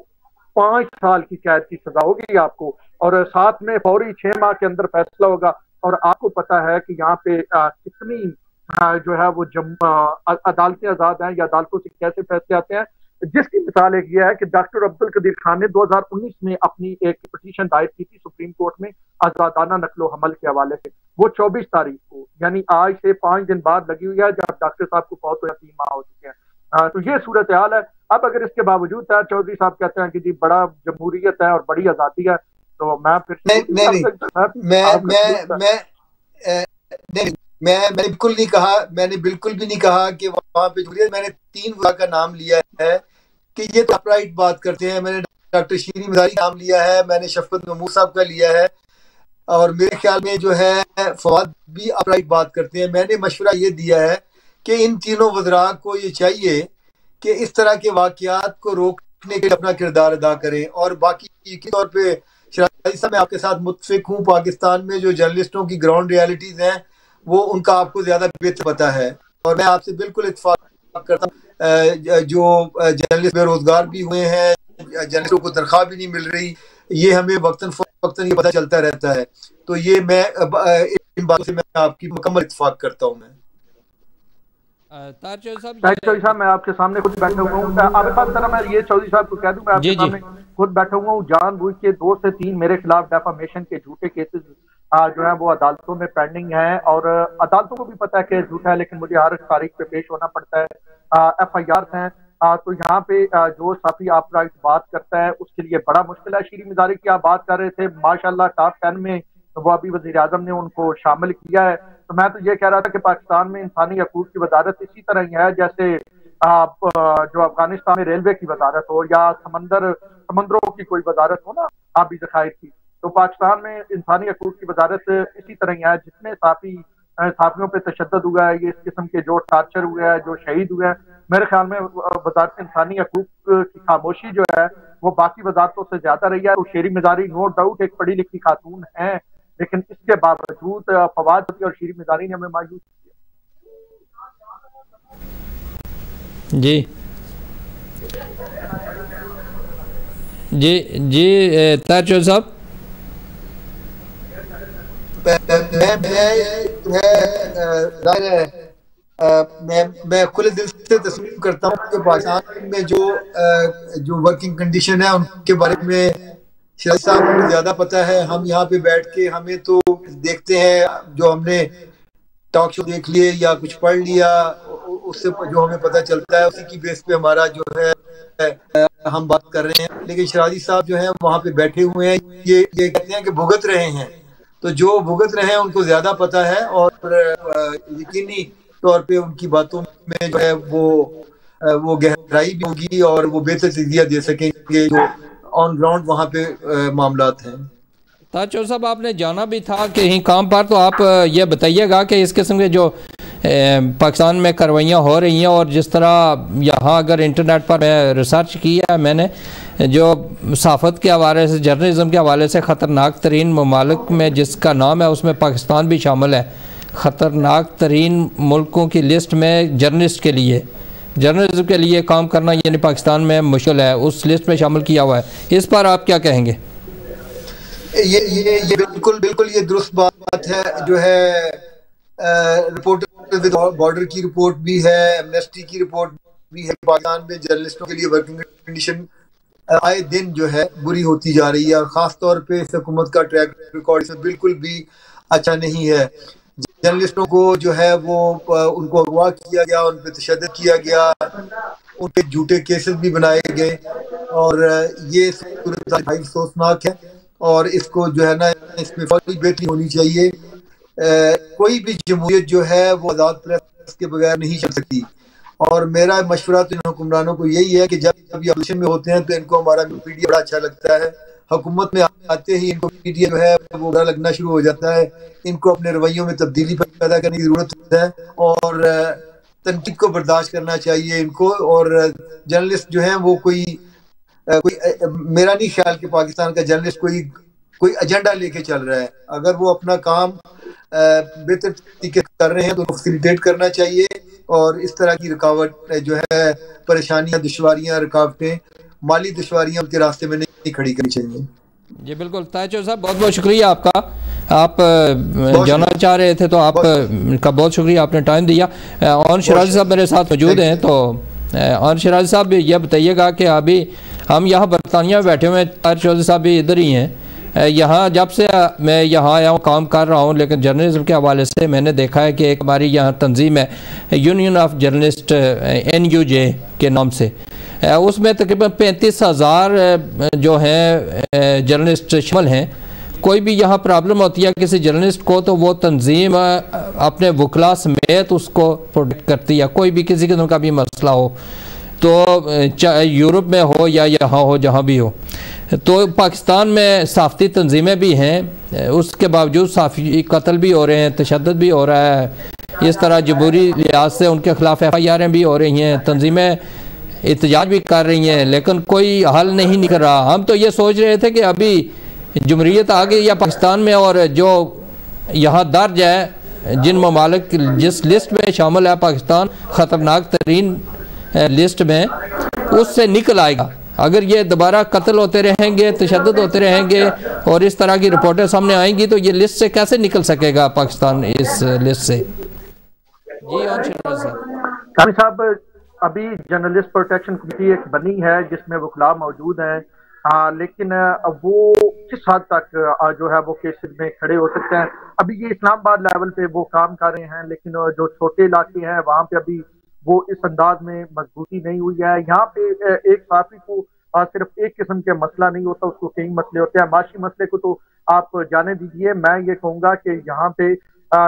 5 साल की कैद की सजा होगी आपको, और साथ में फौरी 6 माह के अंदर फैसला होगा। और आपको पता है कि यहाँ पे कितनी जो है वो अदालतें आजाद हैं, या अदालतों से कैसे फैसले आते हैं, जिसकी मिसाल एक ये है कि डॉक्टर अब्दुल कदीर खान ने 2019 में अपनी एक पिटीशन दायर की थी सुप्रीम कोर्ट में आजादाना नकलो हमल के हवाले से। वो 24 तारीख को, यानी आज से 5 दिन बाद लगी हुई है, जब डॉक्टर साहब को फौत हुआ 3 माह हो चुके हैं। तो ये सूरत हाल है। अब अगर इसके बावजूद ताहिर चौधरी साहब कहते हैं कि जी बड़ा जमहूरियत है और बड़ी आजादी है, तो मैं फिर मैंने बिल्कुल नहीं कहा, मैंने बिल्कुल भी नहीं कहा कि वहां पे जमहूरियत, मैंने 3 वज़रा का नाम लिया है कि ये तो अपराइट बात करते हैं। मैंने डॉक्टर शीरी मज़ारी का नाम लिया है, मैंने शफकत महमूद साहब का लिया है, और मेरे ख्याल में जो है फवाद भी अपराइट बात करते हैं। मैंने मशवरा ये दिया है कि इन तीनों वज़रा को ये चाहिए कि इस तरह के वाक़यात को रोकने के लिए अपना किरदार अदा करें। और बाकी यकीनी तौर पे शराजी साहब मैं आपके साथ मुत्तफिक हूँ, पाकिस्तान में जो जर्नलिस्टों की ग्राउंड रियलिटीज़ हैं वो उनका आपको ज़्यादा बेहतर पता है, और मैं आपसे बिल्कुल इत्तेफाक करता हूँ। जो जर्नलिस्ट बेरोजगार भी हुए हैं, जर्नलिस्टों को तनख्वाह भी नहीं मिल रही, ये हमें वक्तन फवक्तन ये पता चलता रहता है। तो ये मैं इन बातों से मैं आपकी मुकम्मल इत्तेफाक करता हूँ। मैं ताहिर चौधरी साहब मैं आपके सामने खुद बैठा हुआ हूँ। मैं ये चौधरी साहब को कह दूं, मैं आपके सामने खुद बैठा हुआ हूँ। जानबूझ के 2 से 3 मेरे खिलाफ डेफामेशन के झूठे केसेस जो है वो अदालतों में पेंडिंग है, और अदालतों को भी पता है कि झूठा है, लेकिन मुझे हर तारीख पे पेश होना पड़ता है। FIR हैं। तो यहाँ पे जो साफी आप राइट बात करता है उसके लिए बड़ा मुश्किल है। शीरी मज़ारी की आप बात कर रहे थे, माशाल्लाह टॉप 10 में वो अभी वज़ीर आज़म ने उनको शामिल किया है। तो मैं तो ये कह रहा था कि पाकिस्तान में इंसानी हकूक़ की वजारत इसी तरह ही है जैसे जो अफगानिस्तान में रेलवे की वजारत हो, या समंदरों की कोई वजारत हो ना, आबी ज़खायर की। तो पाकिस्तान में इंसानी हकूक़ की वजारत इसी तरह ही है। जितने साफियों पे तशद्दुद हुआ है, ये इस किस्म के जो टार्चर हुए हैं, जो शहीद हुए हैं, मेरे ख्याल में वजारत इंसानी हकूक़ की खामोशी जो है वो बाकी वजारतों से ज्यादा रही है। तो शीरी मज़ारी नो डाउट एक पढ़ी लिखी खातून है, लेकिन इसके बावजूद फवाद और शीरी मज़ारी ने हमें मायूस किया। जी जी जी ताहिर चौधरी साहब, मैं खुले दिल से तस्लीम करता हूँ कि पाकिस्तान में जो वर्किंग कंडीशन है उनके बारे में शराजी साहब को ज़्यादा पता है। हम यहाँ पे बैठ के हमें तो देखते हैं, जो हमने टॉक शो देख लिए या कुछ पढ़ लिया, उससे जो हमें पता चलता है उसी की बेस पे हमारा जो है हम बात कर रहे हैं। लेकिन शराजी साहब जो है वहाँ पे बैठे हुए हैं, ये कहते हैं कि भुगत रहे हैं, तो जो भुगत रहे हैं उनको ज़्यादा पता है, और यकीनी तौर पे उनकी बातों में जो है वो गहराई भी होगी और वो बेहतर तज़किया दे सकेंगे जो ऑन ग्राउंड वहाँ पे मामलात हैं। ताहिर चौधरी साहब, आपने जाना भी था कहीं काम पर, तो आप ये बताइएगा कि इस किस्म के जो पाकिस्तान में कार्रवाइयाँ हो रही हैं, और जिस तरह यहाँ अगर इंटरनेट पर मैं रिसर्च किया है मैंने, जो सहाफ़त के हवाले से, जर्नलिज़म के हवाले से ख़तरनाक तरीन ममालिक में जिसका नाम है उसमें पाकिस्तान भी शामिल है। ख़तरनाक तरीन मुल्कों की लिस्ट में जर्नलिज्म के लिए काम करना यानी पाकिस्तान में मुश्किल है, उस लिस्ट में शामिल किया हुआ है। इस पर आप क्या कहेंगे? ये बिल्कुल ये दुरुस्त बात है। जो है रिपोर्टर विद बॉर्डर की रिपोर्ट भी है, एमनेस्टी की रिपोर्ट भी है। पाकिस्तान में जर्नलिस्टों के लिए वर्किंग कंडीशन आए दिन जो है बुरी होती जा रही है, और ख़ास तौर पे इस हुकूमत का ट्रैक रिकॉर्ड इसमें बिल्कुल भी अच्छा नहीं है। जर्नलिस्टों को जो है वो उनको अगवा किया गया, उन पर तशद्दुद किया गया, उन पे झूठे केसेस भी बनाए गए, और ये सूरत भाई अफसोसनाक है, और इसको जो है ना इसमें फौरी बेहतरी होनी चाहिए। कोई भी जमहूरियत जो है वो आज़ाद प्रेस के बगैर नहीं चल सकती, और मेरा मशवरा तो इन हुक्मरानों को यही है कि जब ये अपोजिशन में होते हैं तो इनको हमारा मीडिया बड़ा अच्छा लगता है, हुकूमत में आते ही इनको मीडिया जो है वो बुरा लगना शुरू हो जाता है। इनको अपने रवैयों में तब्दीली पैदा करने की जरूरत है और तनकीद को बर्दाश्त करना चाहिए इनको। और जर्नलिस्ट जो है वो कोई मेरा नहीं ख्याल कि पाकिस्तान का जर्नलिस्ट कोई एजेंडा लेके चल रहा है। अगर वो अपना काम बेहतर तरीके कर रहे हैं तो फैसिलिटेट करना चाहिए और इस तरह की रुकावट जो है, परेशानियां, दुश्वारियां, रुकावटें, माली दुश्वारियां उनके रास्ते में नहीं खड़ी करनी चाहिए। जी बिल्कुल ताहिर साहब, बहुत बहुत शुक्रिया आपका। आप जाना चाह रहे थे तो आपका बहुत शुक्रिया, आपने टाइम दिया। और शराजी साहब मेरे साथ मौजूद हैं। तो और शराजी साहब ये बताइएगा कि अभी हम यहाँ बरतानिया बैठे हुए हैं, ताहिर चौधरी साहब भी इधर ही हैं। यहाँ जब से मैं यहाँ आया हूँ काम कर रहा हूँ, लेकिन जर्नलिज्म के हवाले से मैंने देखा है कि एक हमारी यहाँ तंजीम है यूनियन ऑफ जर्नलिस्ट NUJ के नाम से, उसमें तकरीबन 35,000 जो हैं जर्नलिस्ट शामिल हैं। कोई भी यहाँ प्रॉब्लम होती है किसी जर्नलिस्ट को तो वो तंजीम अपने वकला समेत उसको प्रोटेक्ट करती है। कोई भी किसी किस्म का भी मसला हो तो चाहे यूरोप में हो या यहाँ हो, जहाँ भी हो। तो पाकिस्तान में सहाफ़ती तंजीमें भी हैं, उसके बावजूद सहाफ़ी कत्ल भी हो रहे हैं, तशद्दुद भी हो रहा है। इस तरह जमहूरी लिहाज से उनके खिलाफ FIR भी हो रही हैं, तंजीमें एहतजाज भी कर रही हैं, लेकिन कोई हल नहीं निकल रहा। हम तो ये सोच रहे थे कि अभी जमहूरियत आ गई या पाकिस्तान में, और जो यहाँ दर्ज है जिन ममालिक जिस लिस्ट में शामिल है पाकिस्तान ख़तरनाक तरीन लिस्ट में, उससे निकल आएगा। अगर ये दोबारा कत्ल होते रहेंगे, तशद्दुद होते रहेंगे और इस तरह की रिपोर्टें सामने आएंगी तो ये लिस्ट से कैसे निकल सकेगा पाकिस्तान, इस लिस्ट से। जी और साहब, अभी जर्नलिस्ट प्रोटेक्शन कमेटी एक बनी है जिसमें वकला मौजूद हैं, लेकिन वो किस हद तक जो है वो केसेस में खड़े हो सकते हैं। अभी ये इस्लामाबाद लेवल पे वो काम कर रहे हैं, लेकिन जो छोटे इलाके हैं वहाँ पे अभी वो इस अंदाज में मजबूती नहीं हुई है। यहाँ पे एक सहाफ़ी को सिर्फ एक किस्म के मसला नहीं होता, उसको कई मसले होते हैं। माशी मसले को तो आप जाने दीजिए। मैं ये कहूँगा कि यहाँ पे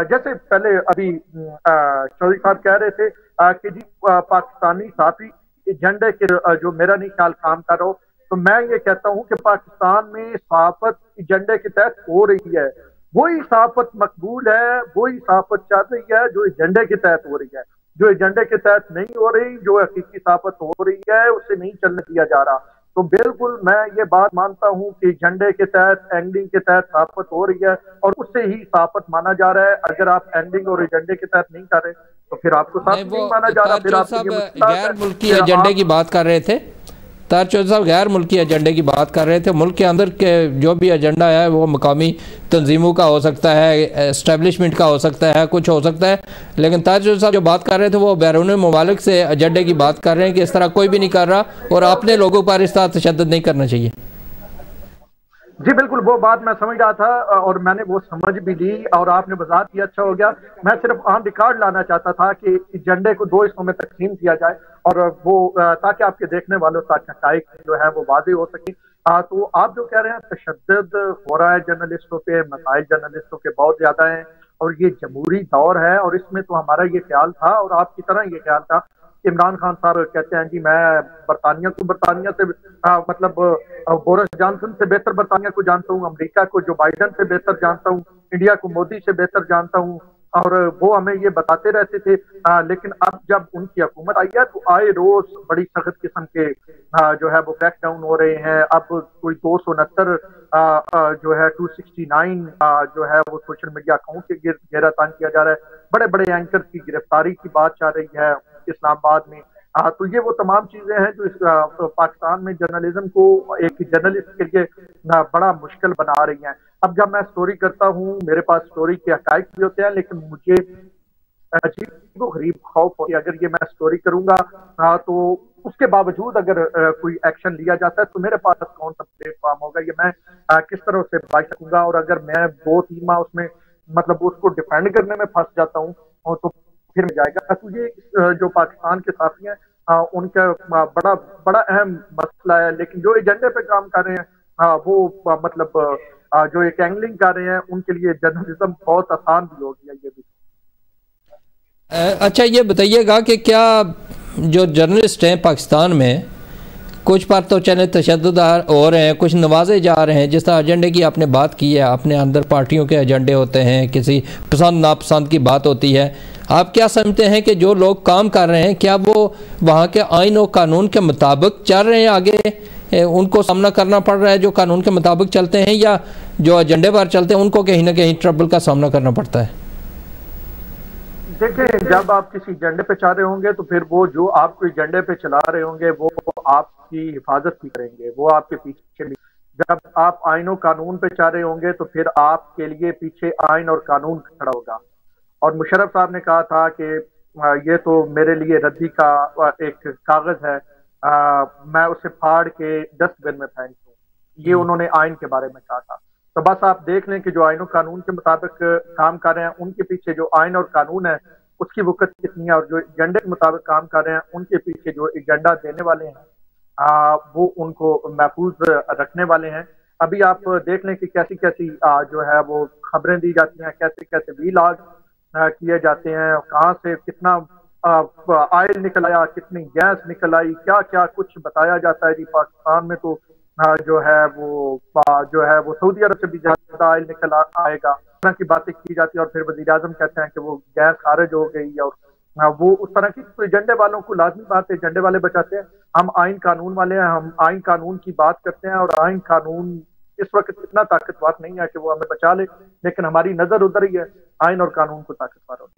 जैसे पहले अभी चौधरी साहब कह रहे थे कि जी पाकिस्तानी सहाफ़ी एजेंडे के जो मेरा नहीं ख्याल काम कर रहा हो, तो मैं ये कहता हूँ कि पाकिस्तान में सहाफ़त एजेंडे के तहत हो रही है। वही सहाफ़त मकबूल है, वही सहाफ़त चल रही है जो एजेंडे के तहत हो रही है। जो एजेंडे के तहत नहीं हो रही, जो हकीकी सहाफ़त हो रही है, उसे नहीं चलने दिया जा रहा। तो बिल्कुल मैं ये बात मानता हूँ कि एजेंडे के तहत, एंगलिंग के तहत सहाफ़त हो रही है और उससे ही सहाफ़त माना जा रहा है। अगर आप एंगलिंग और एजेंडे के तहत नहीं कर रहे तो फिर आपको सहाफ़त नहीं माना जा रहा। फिर आप गैर मुल्की एजेंडे की बात कर रहे थे, ताहिर चौधरी साहब गैर मुल्की एजेंडे की बात कर रहे थे। मुल्क के अंदर के जो भी एजेंडा है वो मकामी तंजीमों का हो सकता है, एस्टेब्लिशमेंट का हो सकता है, कुछ हो सकता है, लेकिन ताहिर चौधरी साहब जो बात कर रहे थे वो बैरून ममालिक से एजेंडे की बात कर रहे हैं कि इस तरह कोई भी नहीं कर रहा और अपने लोगों पर इस तरह तशद्दुद नहीं करना चाहिए। जी बिल्कुल, वो बात मैं समझ रहा था और मैंने वो समझ भी ली और आपने वजाहत किया, अच्छा हो गया। मैं सिर्फ ऑन रिकॉर्ड लाना चाहता था कि एजेंडे को दो हिस्सों में तकसीम किया जाए और वो ताकि आपके देखने वालों तक हक़ाइक़ जो है वो वाज़ेह हो सके। तो आप जो कह रहे हैं तशद्दुद हो रहा है जर्नलिस्टों पे, मसाइल जर्नलिस्टों के बहुत ज्यादा हैं और ये जमहूरी दौर है और इसमें तो हमारा ये ख्याल था और आपकी तरह ये ख्याल था। इमरान खान साहब कहते हैं जी मैं बरतानिया से मतलब बोरिस जॉनसन से बेहतर बरतानिया को जानता हूँ, अमेरिका को जो बाइडन से बेहतर जानता हूँ, इंडिया को मोदी से बेहतर जानता हूँ, और वो हमें ये बताते रहते थे। लेकिन अब जब उनकी हुकूमत आई है तो आए रोज बड़ी सख्त किस्म के जो है वो क्रैकडाउन हो रहे हैं। अब कोई 269 जो है 269 जो है वो सोशल मीडिया अकाउंट के घेरा तान किया जा रहा है। बड़े बड़े एंकर की गिरफ्तारी की बात चल रही है इस्लामाबाद में। तो ये वो तमाम चीजें हैं जो पाकिस्तान में जर्नलिज्म को एक जर्नलिस्ट के लिए बड़ा मुश्किल बना रही हैं। अब जब मैं स्टोरी करता हूँ मेरे पास स्टोरी के हक़ाइक़ भी होते हैं, लेकिन मुझे अजीब गरीब खौफ होती है अगर ये मैं स्टोरी करूंगा तो उसके बावजूद अगर कोई एक्शन लिया जाता है तो मेरे पास कौन सा प्लेटफॉर्म होगा, ये मैं किस तरह से बच सकूंगा। और अगर मैं 2-3 माह उसमें मतलब उसको डिफेंड करने में फंस जाता हूँ तो फिर जाएगा। तो ये जो पाकिस्तान के साथी हैं उनका बड़ा बड़ा अहम मसला है। लेकिन जो एजेंडे पे काम कर रहे हैं वो मतलब जो एक एंगलिंग कर रहे हैं उनके लिए जर्नलिज्म बहुत आसान भी हो गया ये भी। अच्छा ये बताइएगा कि क्या जो जर्नलिस्ट हैं पाकिस्तान में कुछ पर तो चले तशद्दुद हो रहे हैं, कुछ नवाजे जा रहे हैं। जिस तरह एजेंडे की आपने बात की है, अपने अंदर पार्टियों के एजेंडे होते हैं, किसी पसंद नापसंद की बात होती है। आप क्या समझते हैं कि जो लोग काम कर रहे हैं, क्या वो वहाँ के आइन और कानून के मुताबिक चल रहे हैं आगे, उनको सामना करना पड़ रहा है जो कानून के मुताबिक चलते हैं, या जो एजेंडे पर चलते हैं उनको कहीं ना कहीं ट्रबल का सामना करना पड़ता है? देखिए, जब आप किसी एजेंडे पे चल रहे होंगे तो फिर वो जो आपको एजेंडे पे चला रहे होंगे वो आपकी हिफाजत भी करेंगे, वो आपके पीछे भी। जब आप आइन और कानून पे चल रहे होंगे तो फिर आपके लिए पीछे आइन और कानून खड़ा होगा। और मुशर्रफ साहब ने कहा था कि ये तो मेरे लिए रद्दी का एक कागज है, मैं उसे फाड़ के डस्टबिन में फेंक दूं। ये उन्होंने आइन के बारे में कहा था। तो बस आप देख लें कि जो आइन और कानून के मुताबिक काम कर रहे हैं उनके पीछे जो आइन और कानून है उसकी वक़्त कितनी है, और जो एजेंडे के मुताबिक काम कर रहे हैं उनके पीछे जो एजेंडा देने वाले हैं वो उनको महफूज रखने वाले हैं। अभी आप देख लें कि कैसी कैसी जो है वो खबरें दी जाती हैं, कैसे कैसे वीलॉग किए जाते हैं, कहाँ से कितना ऑयल निकल आया, कितनी गैस निकल आई, क्या क्या कुछ बताया जाता है जी। पाकिस्तान में तो जो है वो सऊदी अरब से भी ज्यादा ऑयल निकल आएगा, इस तरह की बातें की जाती है। और फिर वज़ीर आज़म कहते हैं कि वो गैस खारिज हो गई, और वो उस तरह की। तो एजेंडे वालों को लाजमी बात है, एजेंडे वाले बचाते हैं। हम आइन कानून वाले हैं, हम आइन कानून की बात करते हैं, और आइन कानून इस वक्त इतना ताकतवर नहीं है कि वो हमें बचा ले, लेकिन हमारी नजर उधर ही है, आइन और कानून को ताकतवर होना।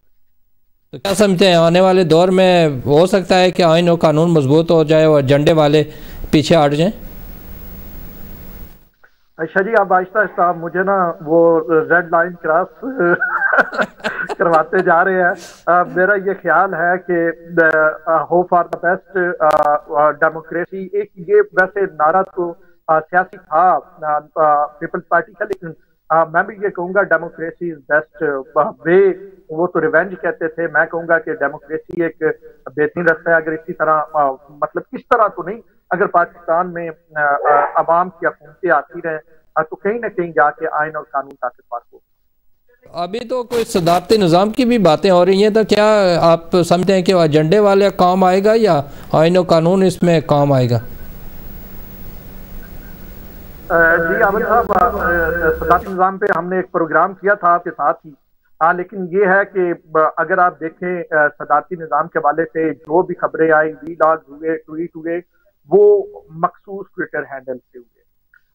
तो क्या समझते हैं आने वाले दौर में हो सकता है कि आइन और कानून मजबूत हो जाए और एजेंडे वाले पीछे हट जाएं? अच्छा जी, आप आहिस्ता आहिस्ता मुझे ना वो रेड लाइन क्रॉस करवाते जा रहे हैं। मेरा ये ख्याल है कि hope for the best democracy, एक ये वैसे नारा तो सियासी था पीपल्स पार्टी का, लेकिन मैं भी ये कहूंगा डेमोक्रेसी इज बेस्ट वे। वो तो रिवेंज कहते थे, मैं कहूंगा कि डेमोक्रेसी एक बेहतरीन रास्ता है। अगर इसी तरह मतलब इस तरह तो नहीं, अगर पाकिस्तान में अवाम की हुकूमतें आती रहे तो कहीं ना कहीं जाके आइन और कानून ताकतवर हो। अभी तो कोई सदारती निज़ाम की भी बातें हो रही हैं, तो क्या आप समझते हैं कि एजेंडे वाले काम आएगा या आइन और कानून इसमें काम आएगा? जी आमिर साहब, सदारती निज़ाम पे हमने एक प्रोग्राम किया था आपके साथ ही। हाँ, लेकिन ये है कि अगर आप देखें सदारती निज़ाम के हवाले से जो भी खबरें आई, वीलॉग हुए, ट्वीट हुए, वो मखसूस ट्विटर हैंडल से हुए।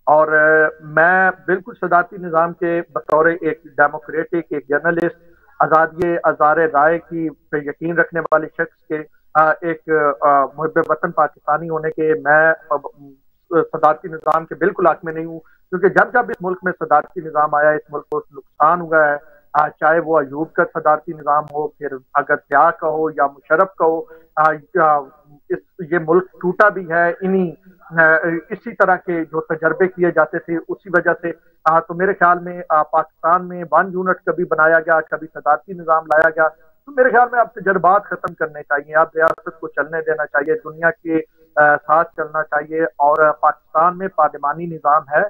और मैं बिल्कुल सदारती निज़ाम के बतौर एक डेमोक्रेटिक, एक जर्नलिस्ट, आज़ादी आज़ार राय की पे यकीन रखने वाले शख्स के एक मुहिब वतन पाकिस्तानी होने के, मैं सदारती निज़ाम के बिल्कुल हक में नहीं हूँ। क्योंकि जब जब इस मुल्क में सदारती निज़ाम आया, इस मुल्क को नुकसान हुआ है, चाहे वो अयूब का सदारती निज़ाम हो, फिर अगर क्या का हो या मुशर्रफ का हो, ये मुल्क टूटा भी है इन्हीं इसी तरह के जो तजर्बे किए जाते थे उसी वजह से। तो मेरे ख्याल में पाकिस्तान में 1 यूनिट कभी बनाया गया, कभी सदारती निज़ाम लाया गया। तो मेरे ख्याल में अब तजर्बात खत्म करने चाहिए, अब रियासत को चलने देना चाहिए, दुनिया के साथ चलना चाहिए। और पाकिस्तान में पार्लिमानी निज़ाम है,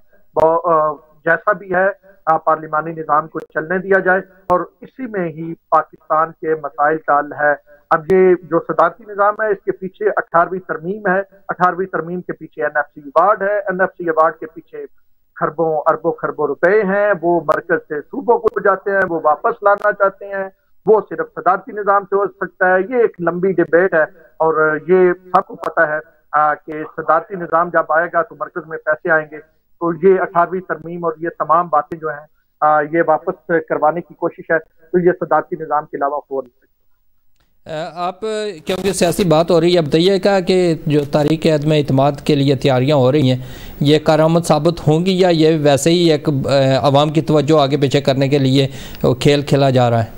जैसा भी है पार्लिमानी निज़ाम को चलने दिया जाए और इसी में ही पाकिस्तान के मसाइल का हल है। अब ये जो सदारती निज़ाम है इसके पीछे 18वीं तरमीम है, 18वीं तरमीम के पीछे NFC अवार्ड है, NFC अवार्ड के पीछे खरबों अरबों खरबों रुपए हैं, वो मरकज से सूबों को जाते हैं, वो वापस लाना चाहते हैं। वो सिर्फ सदारती निज़ाम से हो सकता है। ये एक लंबी डिबेट है और ये सबको पता है कि सदारती निज़ाम जब आएगा तो मरकज में पैसे आएंगे, तो ये 18वीं तरमीम और ये तमाम बातें जो हैं ये वापस करवाने की कोशिश है। तो ये सदारती निज़ाम के अलावा हो नहीं सकती। आप क्योंकि सियासी बात हो रही है, बताइएगा कि जो तारीख़ अदम इत्माद के लिए तैयारियां हो रही हैं, ये कारामद साबित होंगी या ये वैसे ही एक आवाम की तवज्जो आगे पीछे करने के लिए खेल खेला जा रहा है?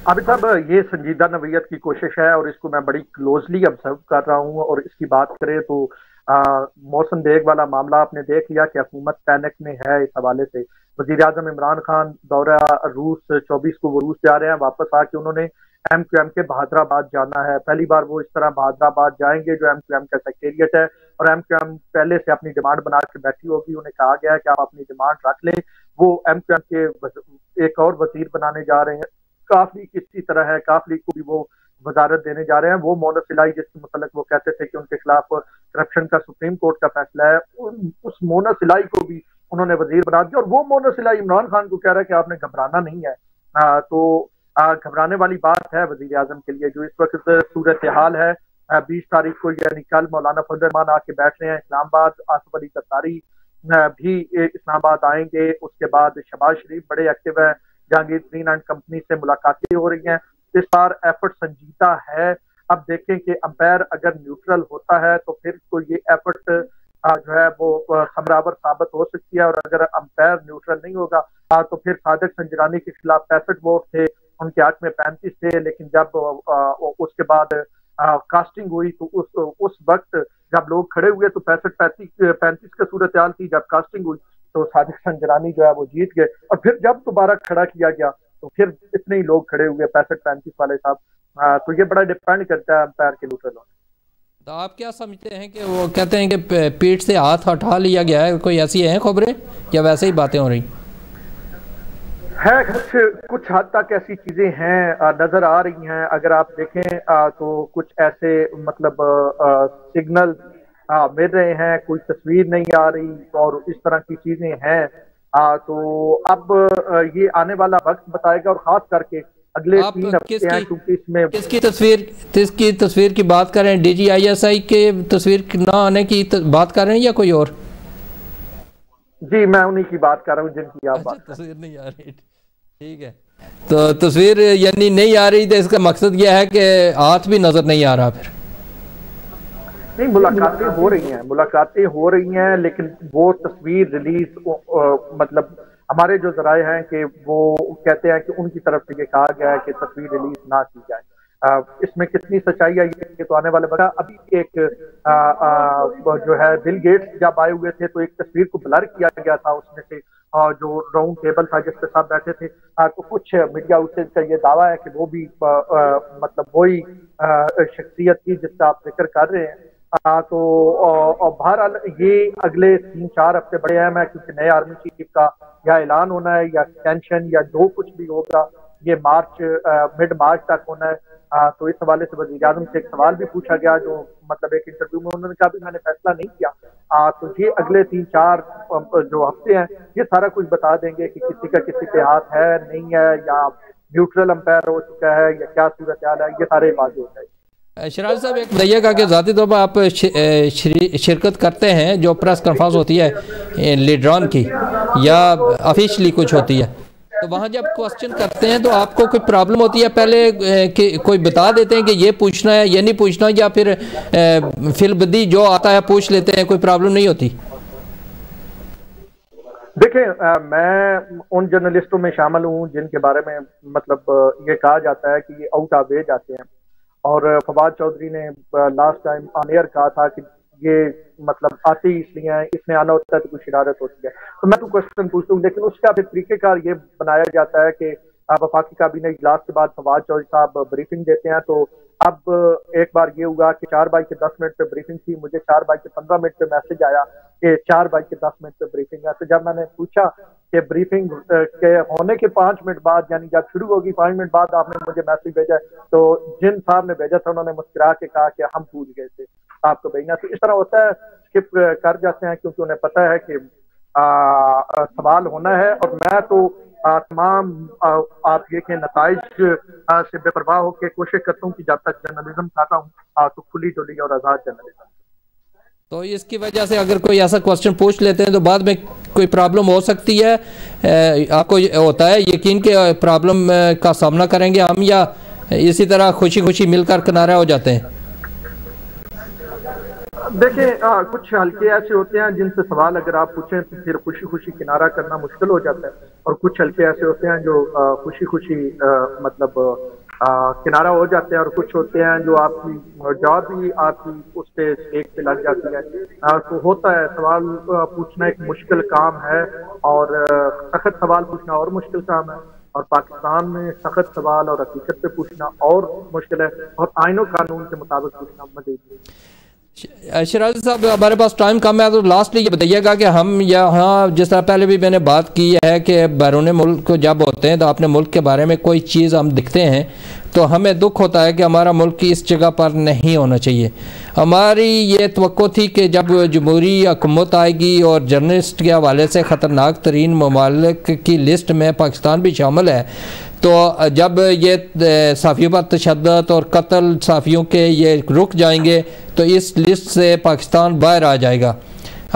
अभी साहब ये संजीदा नवीयत की कोशिश है और इसको मैं बड़ी क्लोजली ऑब्जर्व कर रहा हूँ। और इसकी बात करें तो मोहसिन बेग वाला मामला आपने देख लिया कि हुकूमत पैनिक में है। इस हवाले से वज़ीर आज़म इमरान खान दौरा रूस 24 को वो रूस जा रहे हैं, वापस आके उन्होंने MQM के बहादराबाद जाना है। पहली बार वो इस तरह बहादराबाद जाएंगे जो MQM का सेक्रेटेरिएट है, और MQM पहले से अपनी डिमांड बना के बैठी होगी। उन्हें कहा गया है कि आप अपनी डिमांड रख लें। वो MQM के एक और वजीर बनाने जा रहे हैं। काफली किसी तरह है, काफली को भी वो वजारत देने जा रहे हैं। वो मोनोसिलाई जिसके मतलब वो कहते थे कि उनके खिलाफ करप्शन का सुप्रीम कोर्ट का फैसला है, उस मोनोसिलाई को भी उन्होंने वजीर बना दिया। और वो मोनोसिलाई इमरान खान को कह रहा है कि आपने घबराना नहीं है। तो घबराने वाली बात है वजीर आजम के लिए। जो इस वक्त सूरत हाल है, 20 तारीख को यानी कल मौलाना फजल रहमान आके बैठ रहे हैं इस्लामाबाद। आसिफ अली जरदारी भी इस्लामाबाद आएंगे। उसके बाद शहबाज शरीफ बड़े एक्टिव है, जहांगीर तरीन एंड कंपनी से मुलाकातें हो रही हैं। इस बार एफर्ट संजीदा है। अब देखें कि अंपायर अगर न्यूट्रल होता है तो फिर तो ये एफर्ट जो है वो खमरावर साबित हो सकती है। और अगर अंपायर न्यूट्रल नहीं होगा तो फिर सादिक संजरानी के खिलाफ 65 वोट थे, उनके हक में 35 थे। लेकिन जब उसके बाद कास्टिंग हुई तो उस वक्त जब लोग खड़े हुए तो 65-35 का सूरत हाल थी। जब कास्टिंग हुई तो सादिक संजरानी जो है वो जीत गए। और फिर जब दोबारा खड़ा किया गया तो फिर इतने ही लोग खड़े हुए 65-35 वाले साहब। तो ये बड़ा डिपेंड करता है अंपायर के न्यूट्रल होने। तो आप क्या समझते हैं कि वो कहते हैं कि पीठ से हाथ हटा लिया गया है, कोई ऐसी है खबरें या वैसे ही बातें हो रही है? कुछ हद तक ऐसी चीजें हैं, नजर आ रही हैं। अगर आप देखें तो कुछ ऐसे मतलब सिग्नल मिल रहे हैं, कोई तस्वीर नहीं आ रही और इस तरह की चीजें हैं। तो अब ये आने वाला वक्त बताएगा। और खास करके अगले 3 हफ्ते हैं, क्योंकि इसमें किसकी तस्वीर की बात कर रहे हैं? DGISI के तस्वीर ना आने की बात कर रहे हैं या कोई और? जी मैं उन्हीं की बात कर रहा हूँ जिनकी आप बात। तस्वीर नहीं आ रही, ठीक है। तो तस्वीर यानी नहीं आ रही, तो इसका मकसद यह है कि हाथ भी नजर नहीं आ रहा। फिर नहीं, मुलाकातें हो रही हैं लेकिन वो तस्वीर रिलीज मतलब हमारे जो जराए हैं कि वो कहते हैं कि उनकी तरफ से ये कहा गया है कि तस्वीर रिलीज ना की जाए। इसमें कितनी सच्चाई है ये तो आने वाले वक्त। अभी एक जो है बिल गेट्स जब आए हुए थे तो एक तस्वीर को ब्लर किया गया था उसमें से, जो राउंड टेबल था जिसके साथ बैठे थे। तो कुछ मीडिया आउटलेट का ये दावा है कि वो भी मतलब वही शख्सियत थी जिसका आप जिक्र कर रहे हैं। तो बहरहाल ये अगले 3-4 हफ्ते बड़े अहम है, क्योंकि नए आर्मी चीफ का या ऐलान होना है या एक्सटेंशन या जो कुछ भी होगा ये मिड मार्च तक होना है। तो इस हवाले से वज़ीर आज़म से एक सवाल भी पूछा गया, जो मतलब एक इंटरव्यू में उन्होंने कहा भी मैंने फैसला नहीं किया। तो ये अगले 3-4 जो हफ्ते हैं ये सारा कुछ बता देंगे कि किसी का किसी पे हाथ है नहीं है, या न्यूट्रल अंपायर हो चुका है, या क्या सूरत हाल है, ये सारे बातें हो जाएगी। शराज साहब एक बताइएगा कि ज़ाती तौर पर आप शिरकत करते हैं जो प्रेस कॉन्फ्रेंस होती है लीडरान की या ऑफिशियली कुछ होती है, तो वहाँ जब क्वेश्चन करते हैं तो आपको कोई प्रॉब्लम होती है? पहले कि कोई बता देते हैं कि ये पूछना है ये नहीं पूछना, या फिर फिलबदी जो आता है पूछ लेते हैं, कोई प्रॉब्लम नहीं होती? देखिए मैं उन जर्नलिस्टों में शामिल हूँ जिनके बारे में मतलब ये कहा जाता है कि ये आउट ऑफ एज आते हैं। और फवाद चौधरी ने लास्ट टाइम ऑन एयर कहा था कि ये मतलब आते ही इसलिए हैं, इसमें आना होता है तो कुछ शरारत होती है। तो मैं तो क्वेश्चन पूछता हूँ, लेकिन उसका फिर तरीकेकार ये बनाया जाता है कि वफाकी काबीना इजलास के बाद फवाद चौधरी साहब ब्रीफिंग देते हैं। तो अब एक बार ये हुआ कि 4 बाई के 10 मिनट पे ब्रीफिंग थी, मुझे 4 बाई के 15 मिनट पे मैसेज आया कि 4 बाई के 10 मिनट पे ब्रीफिंग है। तो जब मैंने पूछा कि ब्रीफिंग के होने के 5 मिनट बाद, यानी जब शुरू होगी 5 मिनट बाद आपने मुझे मैसेज भेजा, तो जिन साहब ने भेजा था उन्होंने मुस्कुरा के कहा कि हम भूल गए थे आपको भेजना। तो इस तरह होता है, स्किप कर जाते हैं क्योंकि उन्हें पता है कि सवाल होना है। और मैं तो तमाम आप ये के नताइज से बेपरवाह होकर कोशिश करता हूँ कि जब तक जर्नलिज्म करता हूँ तो खुली डुली और आज़ाद जर्नलिज्म। तो इसकी वजह से अगर कोई ऐसा क्वेश्चन पूछ लेते हैं तो बाद में कोई प्रॉब्लम हो सकती है? आपको होता है यकीन कि प्रॉब्लम का सामना करेंगे हम, या इसी तरह खुशी खुशी मिलकर किनारा हो जाते हैं? देखिए कुछ हल्के ऐसे होते हैं जिनसे सवाल अगर आप पूछें तो फिर खुशी खुशी किनारा करना मुश्किल हो जाता है, और कुछ हल्के ऐसे होते हैं जो खुशी खुशी मतलब किनारा हो जाते हैं, और कुछ होते हैं जो आपकी जवाब भी आपकी उस पे स्टेक पे लग जाती है। तो होता है, सवाल पूछना एक मुश्किल काम है, और सख्त सवाल पूछना और मुश्किल काम है, और पाकिस्तान में सख्त सवाल और हकीकत पे पूछना और मुश्किल है, और आईनो कानून के मुताबिक पूछना मजीद। शराजी साहब हमारे पास टाइम कम है, तो लास्टली ये बताइएगा कि हम यहाँ जिस तरह पहले भी मैंने बात की है कि बैरून मुल्क जब होते हैं तो अपने मुल्क के बारे में कोई चीज़ हम दिखते हैं तो हमें दुख होता है कि हमारा मुल्क इस जगह पर नहीं होना चाहिए। हमारी ये तवक्को थी कि जब जमहूरी हुकूमत आएगी और जर्नलिस्ट के हवाले से ख़तरनाक तरीन ममालिक की लिस्ट में पाकिस्तान भी शामिल है, तो जब ये सहाफ़ियों पर तशद्दुद और कत्ल सहाफ़ियों के ये रुक जाएंगे तो इस लिस्ट से पाकिस्तान बाहर आ जाएगा।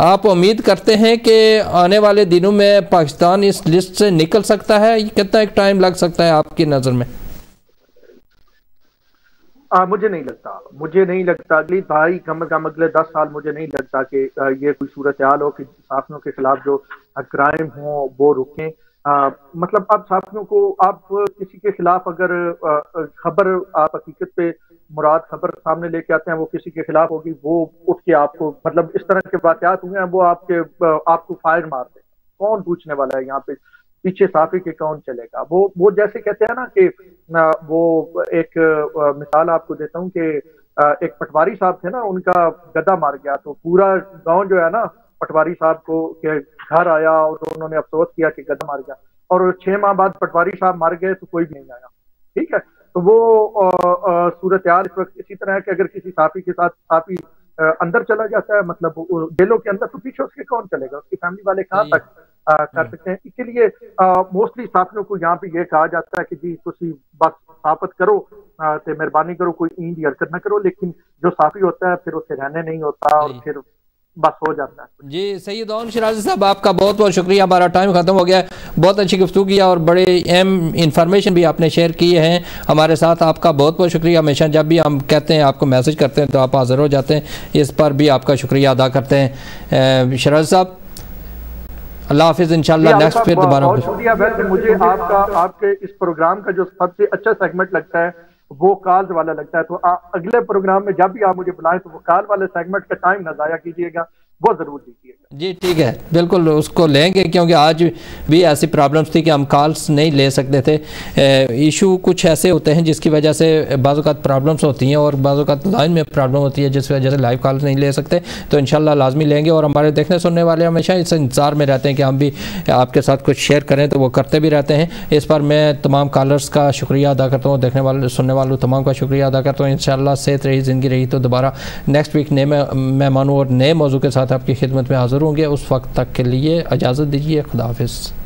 आप उम्मीद करते हैं कि आने वाले दिनों में पाकिस्तान इस लिस्ट से निकल सकता है? कितना एक टाइम लग सकता है आपकी नज़र में? मुझे नहीं लगता अगली दहाई कम से कम अगले 10 साल मुझे नहीं लगता कि ये कोई सूरत हाल हो कि सहाफ़ियों के खिलाफ जो क्राइम हो वो रुकें। मतलब अब सहाफ़ियों को आप किसी के खिलाफ अगर खबर आप हकीकत पे मुराद खबर सामने लेके आते हैं वो किसी के खिलाफ होगी, वो उठ के आपको मतलब इस तरह के वाक़यात हुए हैं वो आपको फायर मार दें। कौन पूछने वाला है यहाँ पे पीछे सहाफ़ी के कौन चलेगा? वो जैसे कहते हैं ना कि वो एक मिसाल आपको देता हूँ कि एक पटवारी साहब थे ना, उनका गधा मार गया तो पूरा गांव जो है ना पटवारी साहब को के घर आया और उन्होंने अफसोस किया कि गधा मार गया, और 6 माह बाद पटवारी साहब मर गए तो कोई भी नहीं आया। ठीक है, तो वो सूरत हाल इस वक्त इसी तरह है कि अगर किसी सहाफ़ी के साथ सहाफ़ी अंदर चला जाता है मतलब जेलों के अंदर, तो पीछे उसके कौन चलेगा? उसकी फैमिली वाले कहाँ तक कर सकते हैं? इसके लिए मोस्टली सहाफ़ियों को यहाँ पे ये कहा जाता है कि जी तुसी बस साबित करो ते मेहरबानी करो, कोई ईंद की हरकत ना करो, लेकिन जो सहाफ़ी होता है फिर उसे रहने नहीं होता और फिर बस हो जाता है। जी सैयद ओन शराजी साहब आपका बहुत बहुत शुक्रिया, हमारा टाइम ख़त्म हो गया है। बहुत अच्छी गुफ्तगू किया और बड़े अहम इंफॉर्मेशन भी आपने शेयर की हैं हमारे साथ, आपका बहुत बहुत शुक्रिया। हमेशा जब भी हम कहते हैं आपको मैसेज करते हैं तो आप हाज़िर हो जाते हैं, इस पर भी आपका शुक्रिया अदा करते हैं। शराजी साहब अल्लाह हाफिज़, इंशाल्लाह नेक्स्ट फिर दोबारा। बहुत शुक्रिया। वैसे मुझे आपके इस प्रोग्राम का जो सबसे अच्छा सेगमेंट लगता है वो कॉल्स वाला लगता है, तो अगले प्रोग्राम में जब भी आप मुझे बुलाएं तो वो कॉल वाले सेगमेंट का टाइम ना ज़ाया कीजिएगा, वो ज़रूर दीजिएगा। जी ठीक है, बिल्कुल उसको लेंगे क्योंकि आज भी ऐसी प्रॉब्लम्स थी कि हम कॉल्स नहीं ले सकते थे। इशू कुछ ऐसे होते हैं जिसकी वजह से बाज़ औक़ात प्रॉब्लम्स होती हैं और बाज़ औक़ात लाइन में प्रॉब्लम होती है जिस वजह से लाइव कॉल्स नहीं ले सकते, तो इंशाल्लाह लाजमी लेंगे। और हमारे देखने सुनने वाले हमेशा इस इंतज़ार में रहते हैं कि हम भी आपके साथ कुछ शेयर करें, तो वो करते भी रहते हैं। इस पर मैं तमाम कॉलर्स का शुक्रिया अदा करता हूँ, देखने वाले सुनने वालों तमाम का शुक्रिया अदा करता हूँ। इंशाल्लाह सेहत रही ज़िंदगी रही तो दोबारा नेक्स्ट वीक नए मेहमानों और नए मौजू के साथ आपकी खिदमत में हाज़िर होंगे। उस वक्त तक के लिए इजाज़त दीजिए, खुदा हाफ़िज़।